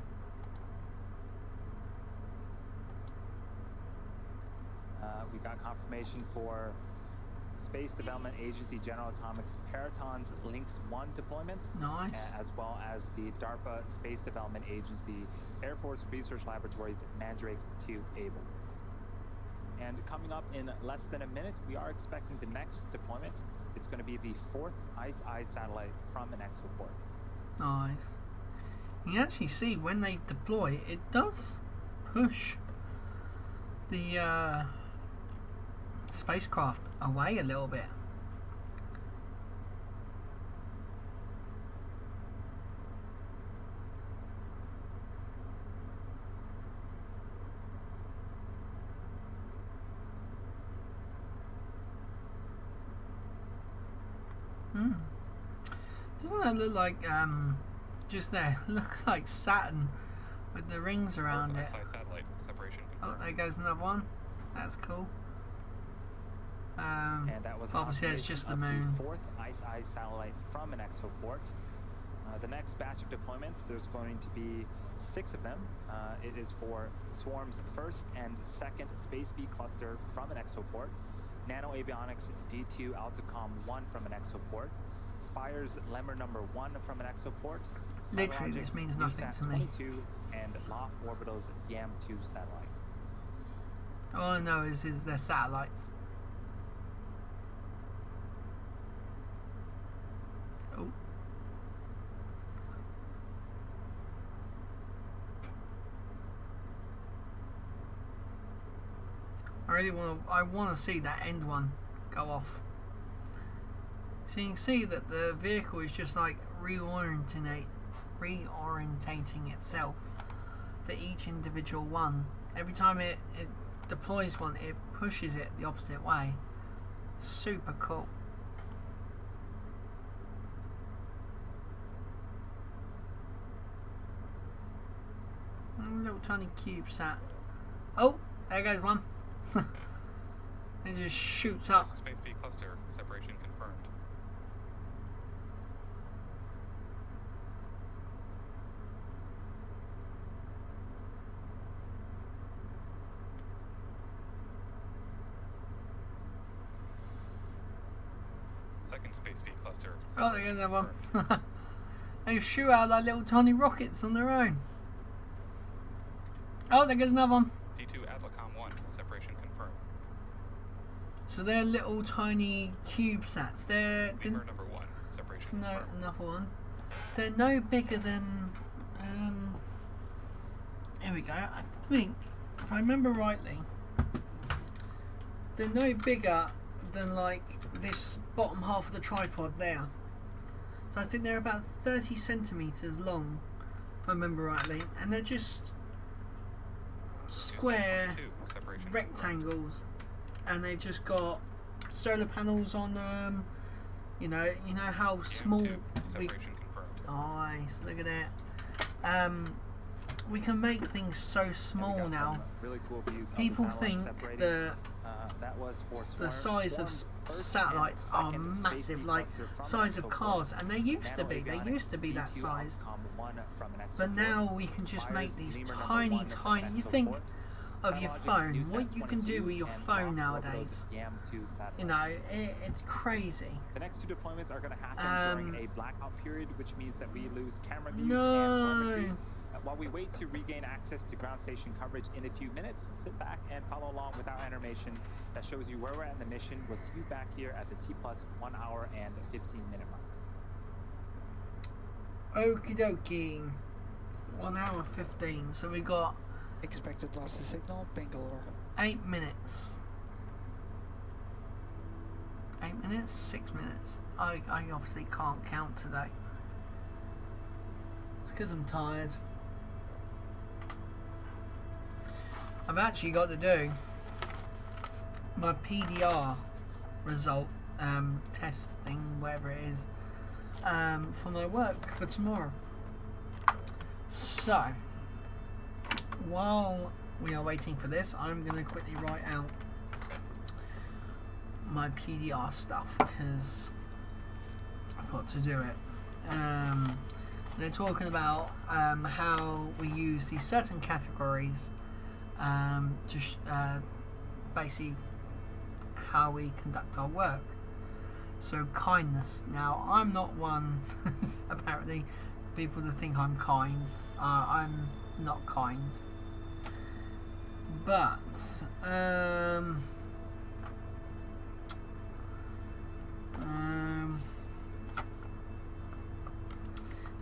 We got confirmation for Space Development Agency General Atomics Paratons Lynx 1 deployment, Nice. as well as the DARPA Space Development Agency Air Force Research Laboratories Mandrake 2 able. And coming up in less than a minute, we are expecting the next deployment. It's going to be the 4th ICE-I satellite from an exoport. Nice. You can actually see when they deploy, it does push the spacecraft away a little bit. Doesn't that look like just there? Looks like Saturn with the rings around it. ICE-I satellite, separation Oh, confirmed. there goes another one. That's cool. And that was Obviously it's just the moon. The 4th ICE-I satellite from an exoport. The next batch of deployments, there's going to be 6 of them. It is for Swarm's 1st and 2nd Space B cluster from an exoport, Nano Avionics D2 Altacom 1 from an exoport, Spire's Lemur number 1 from an exoport, Literally, this Satellogics means nothing NewSat to me. 22, and Loft Orbital's YAM2 satellite. All I know is they're satellites. Oh. I want to see that end one go off. So you can see that the vehicle is just like reorientating itself for each individual one. Every time it deploys one, it pushes it the opposite way. Super cool. Little tiny CubeSat. Oh, there goes one. It just shoots up. Space B cluster separation confirmed. Second Space B cluster. Oh, there goes another one. They shoot out like little tiny rockets on their own. Oh, there goes another one. D2 Adlacom 1 separation confirmed. So they're little tiny CubeSats. They're Beamer number 1 separation no, confirmed. another one. They're no bigger than. Here we go. I think, if I remember rightly, they're no bigger than like this bottom half of the tripod there. So I think they're about 30 centimeters long, if I remember rightly, and they're just square Separation rectangles, and they've just got solar panels on them. You know how small confirmed. we. Separation confirmed. Nice, look at that. We can make things so small now. Really cool views of People the think satellites separating. That was for the size of satellites are massive, like size of cars, and they used to be. They used to be that size. But now we can just make these tiny. You think of your phone, what you can do with your phone nowadays. You know, it's crazy. The next two deployments are going to happen during a blackout period, which means that we lose camera views and No. telemetry. While we wait to regain access to ground station coverage in a few minutes, sit back and follow along with our animation that shows you where we're at in the mission. We'll see you back here at the T+1 hour and 15-minute mark. Okie dokie. 1 hour 15. So we got Expected loss of signal, Bangalore. 8 minutes. 8 minutes? 6 minutes. I obviously can't count today. It's because I'm tired. I've actually got to do my PDR result testing, whatever it is, for my work for tomorrow. So, while we are waiting for this, I'm going to quickly write out my PDR stuff because I've got to do it. They're talking about how we use these certain categories to basically how we conduct our work. So kindness. Now I'm not one apparently people that think I'm kind. I'm not kind. But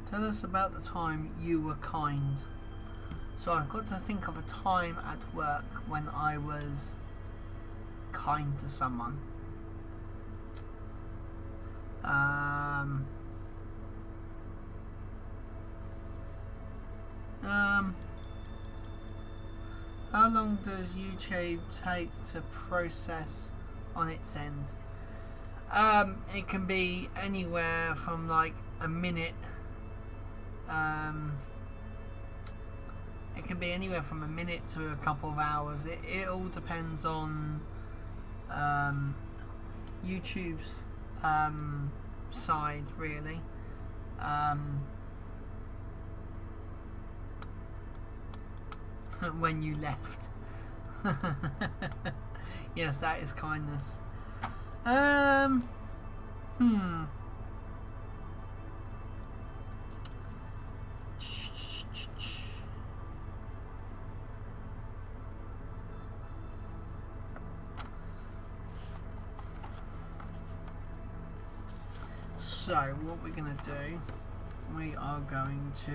tell us about the time you were kind. So I've got to think of a time at work when I was kind to someone. How long does YouTube take to process on its end? It can be anywhere from like a minute. It can be anywhere from a minute to a couple of hours. It all depends on YouTube's side, really. When you left. Yes, that is kindness. So what we're gonna do, we are going to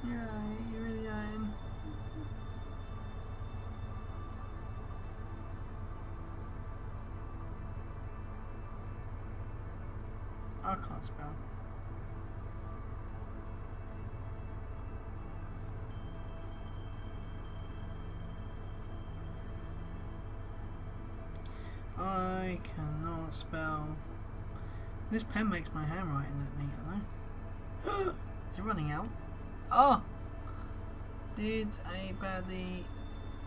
you really am. I can't spell. I cannot spell. This pen makes my handwriting look neat, though. Is it running out? Oh! Did a badly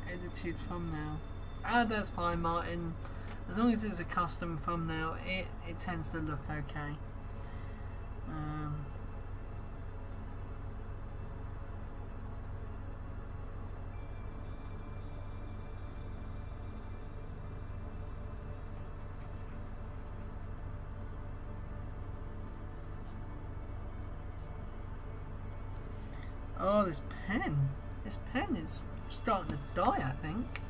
edited thumbnail. Ah, that's fine, Martin. As long as it's a custom thumbnail, it tends to look okay. Oh, this pen. This pen is starting to die, I think.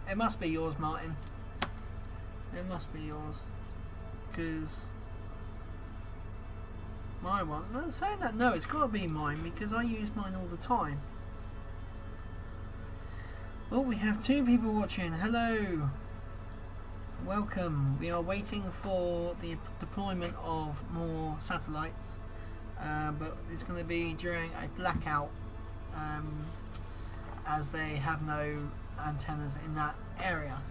It must be yours, Martin. It must be yours. Because my one... No, saying that, no, it's got to be mine because I use mine all the time. Well, we have 2 people watching. Hello. Welcome. We are waiting for the deployment of more satellites. But it's going to be during a blackout as they have no antennas in that area.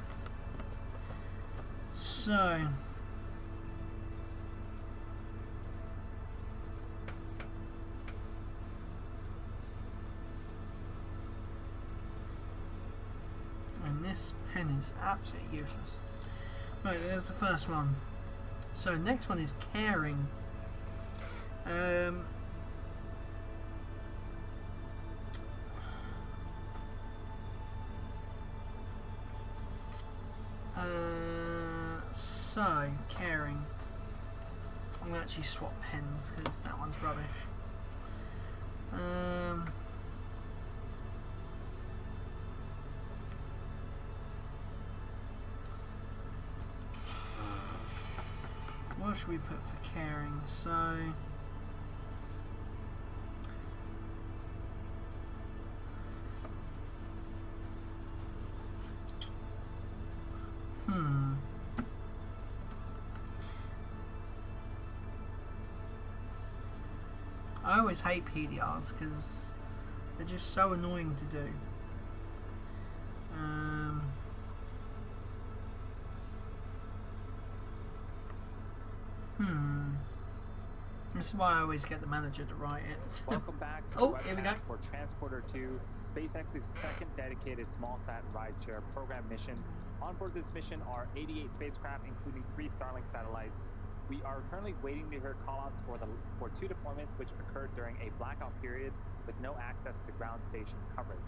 So and this pen is absolutely useless. Right, there's the first one. So next one is caring. So caring. I'm gonna actually swap pens because that one's rubbish. What should we put for caring? So I always hate PDRs because they're just so annoying to do. This is why I always get the manager to write it. Welcome back to Oh, here we go. for Transporter 2, SpaceX's second dedicated small-sat rideshare program mission. On board this mission are 88 spacecraft, including 3 Starlink satellites. We are currently waiting to hear callouts for 2 deployments which occurred during a blackout period with no access to ground station coverage.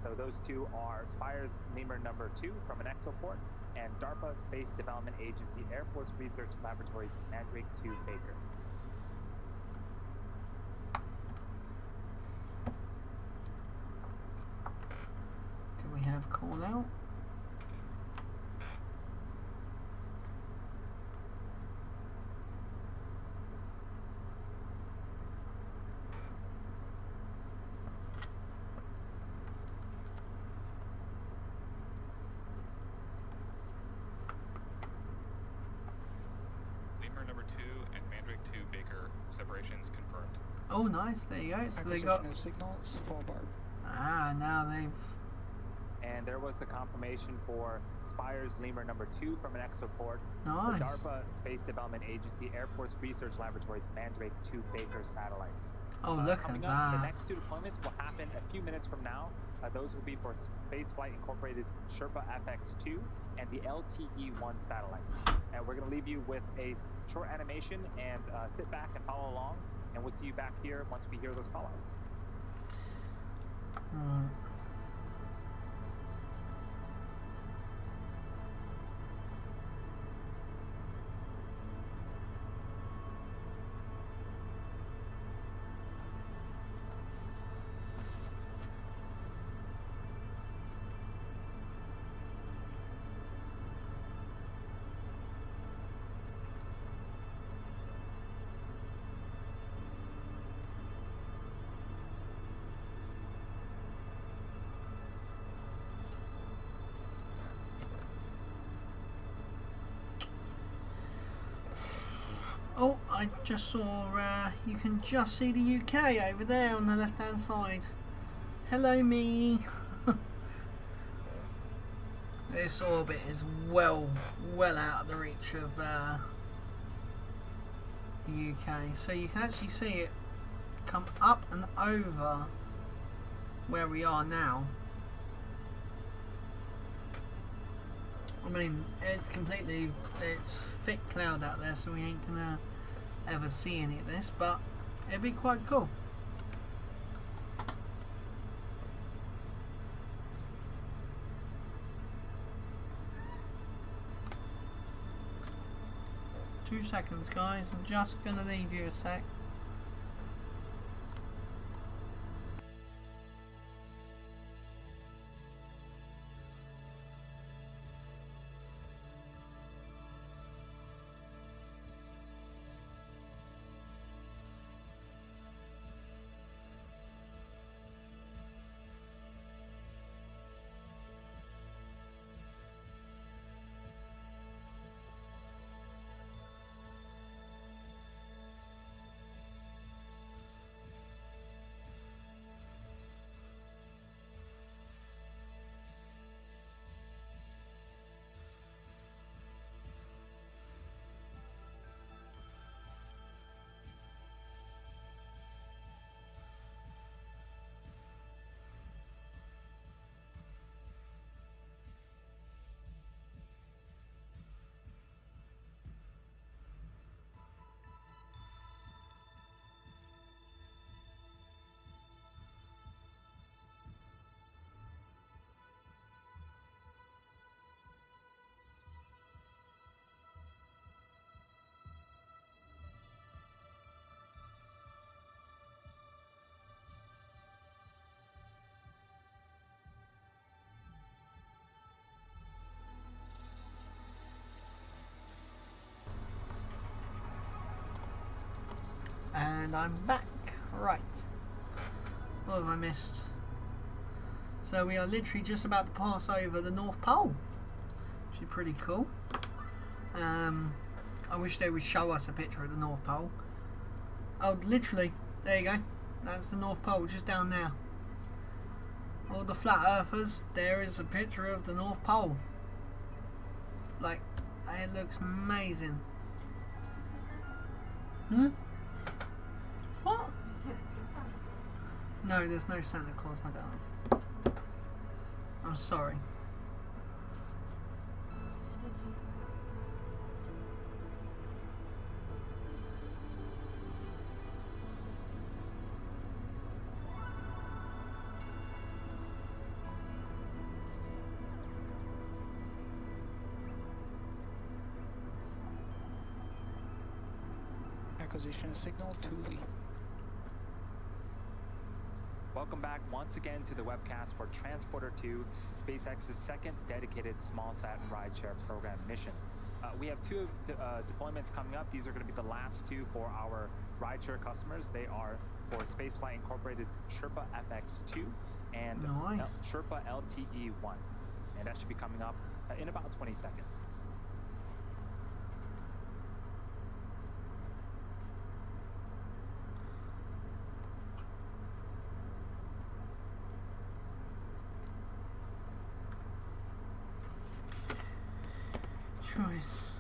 So those 2 are Spire's Lemur number 2 from an exoport and DARPA Space Development Agency Air Force Research Laboratories Mandrake 2 Baker. Do we have call out? Lemur number 2 and Mandrake 2 Baker separations confirmed. Oh, nice. There you go. So they got. Acquisition of signals, full bar. Ah, now they've. And there was the confirmation for Spire's Lemur number 2 from an exoport. Nice. The DARPA Space Development Agency Air Force Research Laboratories Mandrake 2 Baker satellites. Oh, look at Coming up, the that. next 2 deployments will happen a few minutes from now. Those will be for Spaceflight Incorporated's Sherpa FX2 and the LTE-1 satellites. And we're going to leave you with a short animation and sit back and follow along, and we'll see you back here once we hear those callouts. Oh, I just saw, you can just see the UK over there on the left hand side. Hello me. This orbit is well out of the reach of the UK, so you can actually see it come up and over where we are now. I mean, it's thick cloud out there, so we ain't gonna ever see any of this, but it'd be quite cool. Two seconds, guys. I'm just gonna leave you a sec. And I'm back. Right. What have I missed? So we are literally just about to pass over the North Pole. Which is pretty cool. I wish they would show us a picture of the North Pole. Oh, literally. There you go. That's the North Pole, just down there. All the flat earthers, there is a picture of the North Pole. Like, it looks amazing. Hmm? What? No, there's no Santa Claus, my darling. I'm sorry. Acquisition signal 2V. Welcome back once again to the webcast for Transporter 2, SpaceX's second dedicated small-sat rideshare program mission. We have two deployments coming up. These are going to be the last two for our rideshare customers. They are for Spaceflight Incorporated's Sherpa FX2 and Sherpa LTE-1. And that should be coming up in about 20 seconds. Choice.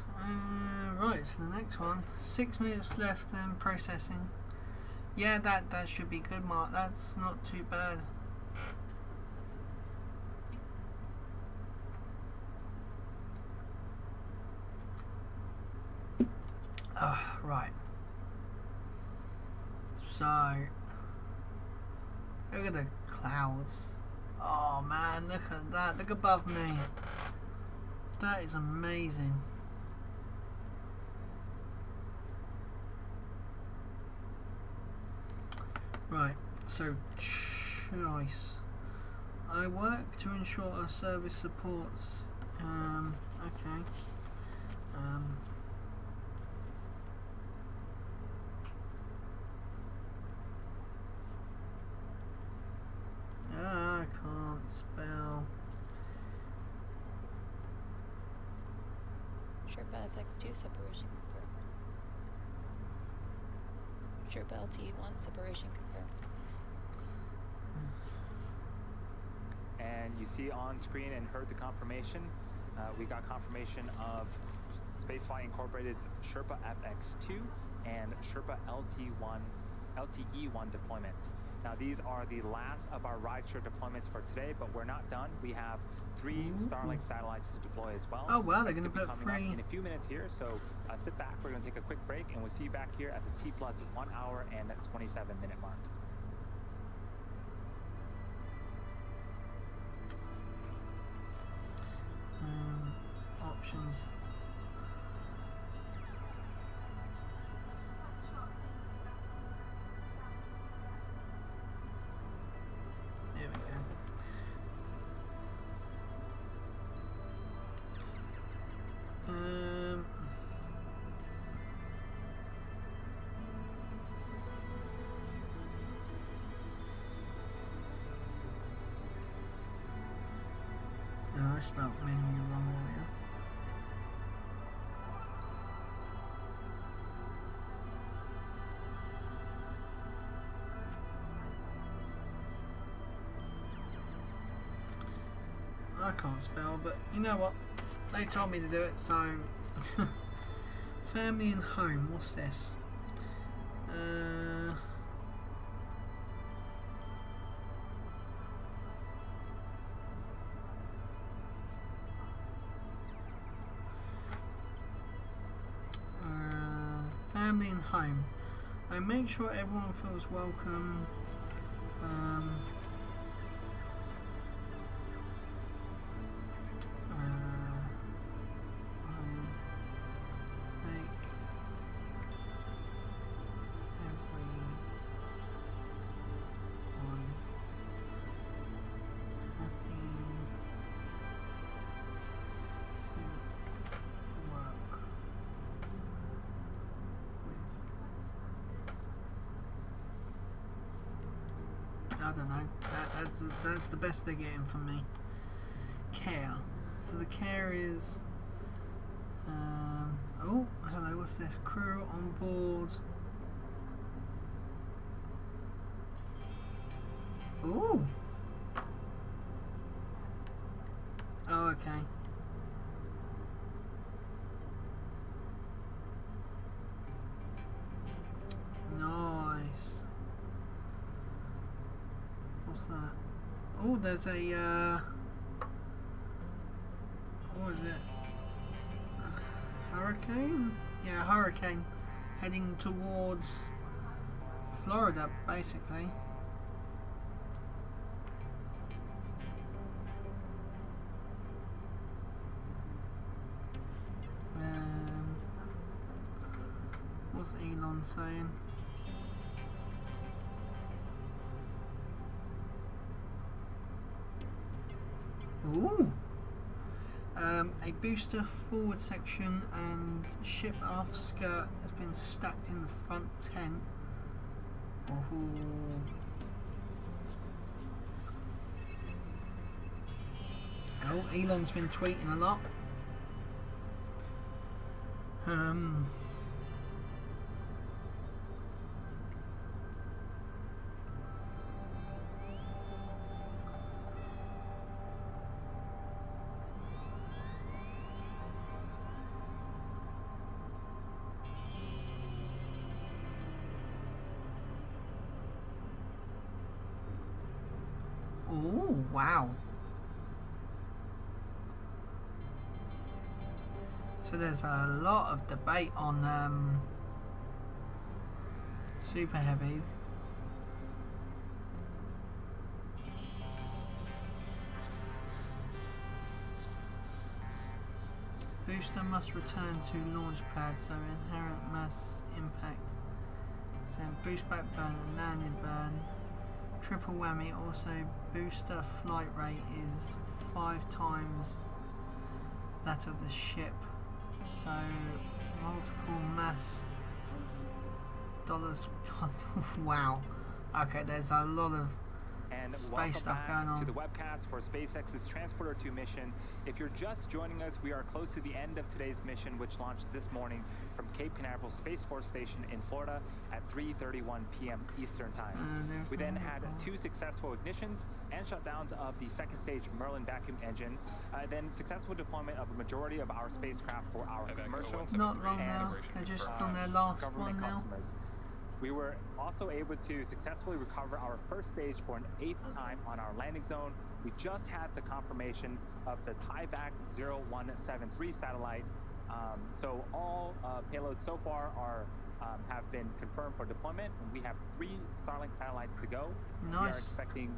Right, so the next one. 6 minutes left and processing. Yeah, that should be good, Mark. That's not too bad. Right. So, look at the clouds. Oh man, look at that. Look above me. That is amazing. Right, so choice. I work to ensure our service supports. Okay. I can't spell. Sherpa FX2 separation confirmed. Sherpa LT1 separation confirmed. And you see on screen and heard the confirmation. We got confirmation of Spaceflight Incorporated's Sherpa FX2 and Sherpa LTE1 deployment. Now these are the last of our rideshare deployments for today, but we're not done. We have 3 Starlink satellites to deploy as well. Oh wow, they're That's going to be put coming 3. up in a few minutes here, so sit back. We're going to take a quick break, and we'll see you back here at the T plus 1 hour and 27-minute mark. Options. There we go. Oh, I spelled menu wrong earlier. I can't spell, but you know what? They told me to do it, so family and home. What's this? Family and home. I make sure everyone feels welcome. I don't know. That's the best they're getting from me. Care. So the care is. Oh, hello. What's this? Crew on board. Ooh. Oh, okay. Nice. What's that? Oh, there's a, what is it? Hurricane? Yeah, hurricane heading towards Florida, basically. What's Elon saying? Ooh. A booster forward section and ship aft skirt has been stacked in the front tent. Oh, Elon's been tweeting a lot. Oh, wow. So So there's a lot of debate on Super Heavy. Booster must return to launch pad, so inherent mass impact. Send boost back burn and landing burn. Triple whammy. Also, booster flight rate is 5 times that of the ship. So multiple mass dollars. Wow. Okay, there's a lot of And space welcome stuff back going on. to the webcast for SpaceX's Transporter 2 mission. If you're just joining us, we are close to the end of today's mission, which launched this morning from Cape Canaveral Space Force Station in Florida at 3:31 p.m. Eastern Time. We then had 2 successful ignitions and shutdowns of the second stage Merlin vacuum engine, then successful deployment of a majority of our spacecraft for our commercial Not long and now. They're just on their last government one now. customers. We were also able to successfully recover our first stage for an 8th time on our landing zone. We just had the confirmation of the TIVAC 0173 satellite. So all payloads so far are have been confirmed for deployment, and we have 3 Starlink satellites to go. We are Nice. expecting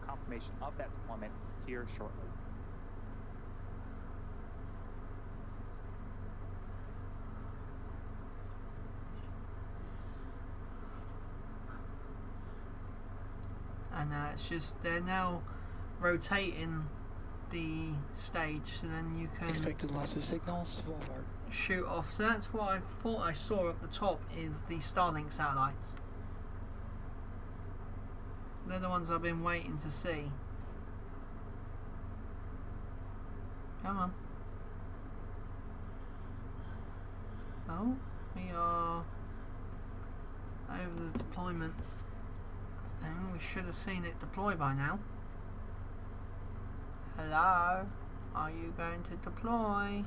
confirmation of that deployment here shortly. And it's just they're now rotating the stage, so then you can Expected loss of signals. Forward. shoot off. So that's what I thought I saw at the top is the Starlink satellites. They're the ones I've been waiting to see. Come on. Oh, we are over the deployment thing. We should have seen it deploy by now. Hello? Are you going to deploy?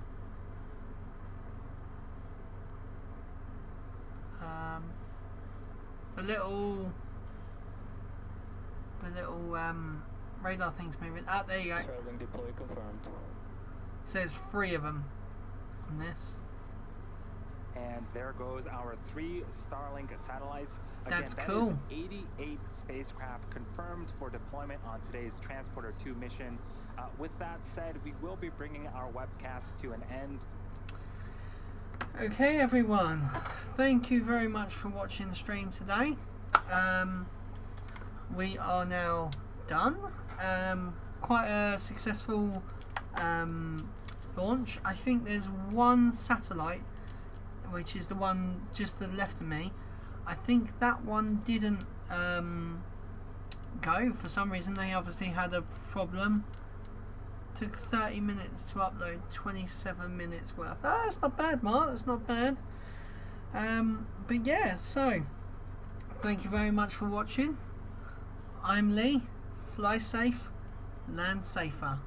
The little radar thing's moving. Ah, there you go. Starlink deploy confirmed. Says 3 of them on this. And there goes our 3 Starlink satellites. Again, That's that cool. is 88 spacecraft confirmed for deployment on today's Transporter 2 mission. With that said, we will be bringing our webcast to an end. Okay, everyone. Thank you very much for watching the stream today. We are now done. Quite a successful launch. I think there's one satellite, which is the one just to the left of me. I think that one didn't go for some reason. They obviously had a problem. Took 30 minutes to upload 27 minutes worth. Ah, that's not bad, Mark. That's not bad. But yeah, so thank you very much for watching. I'm Lee. Fly safe, land safer.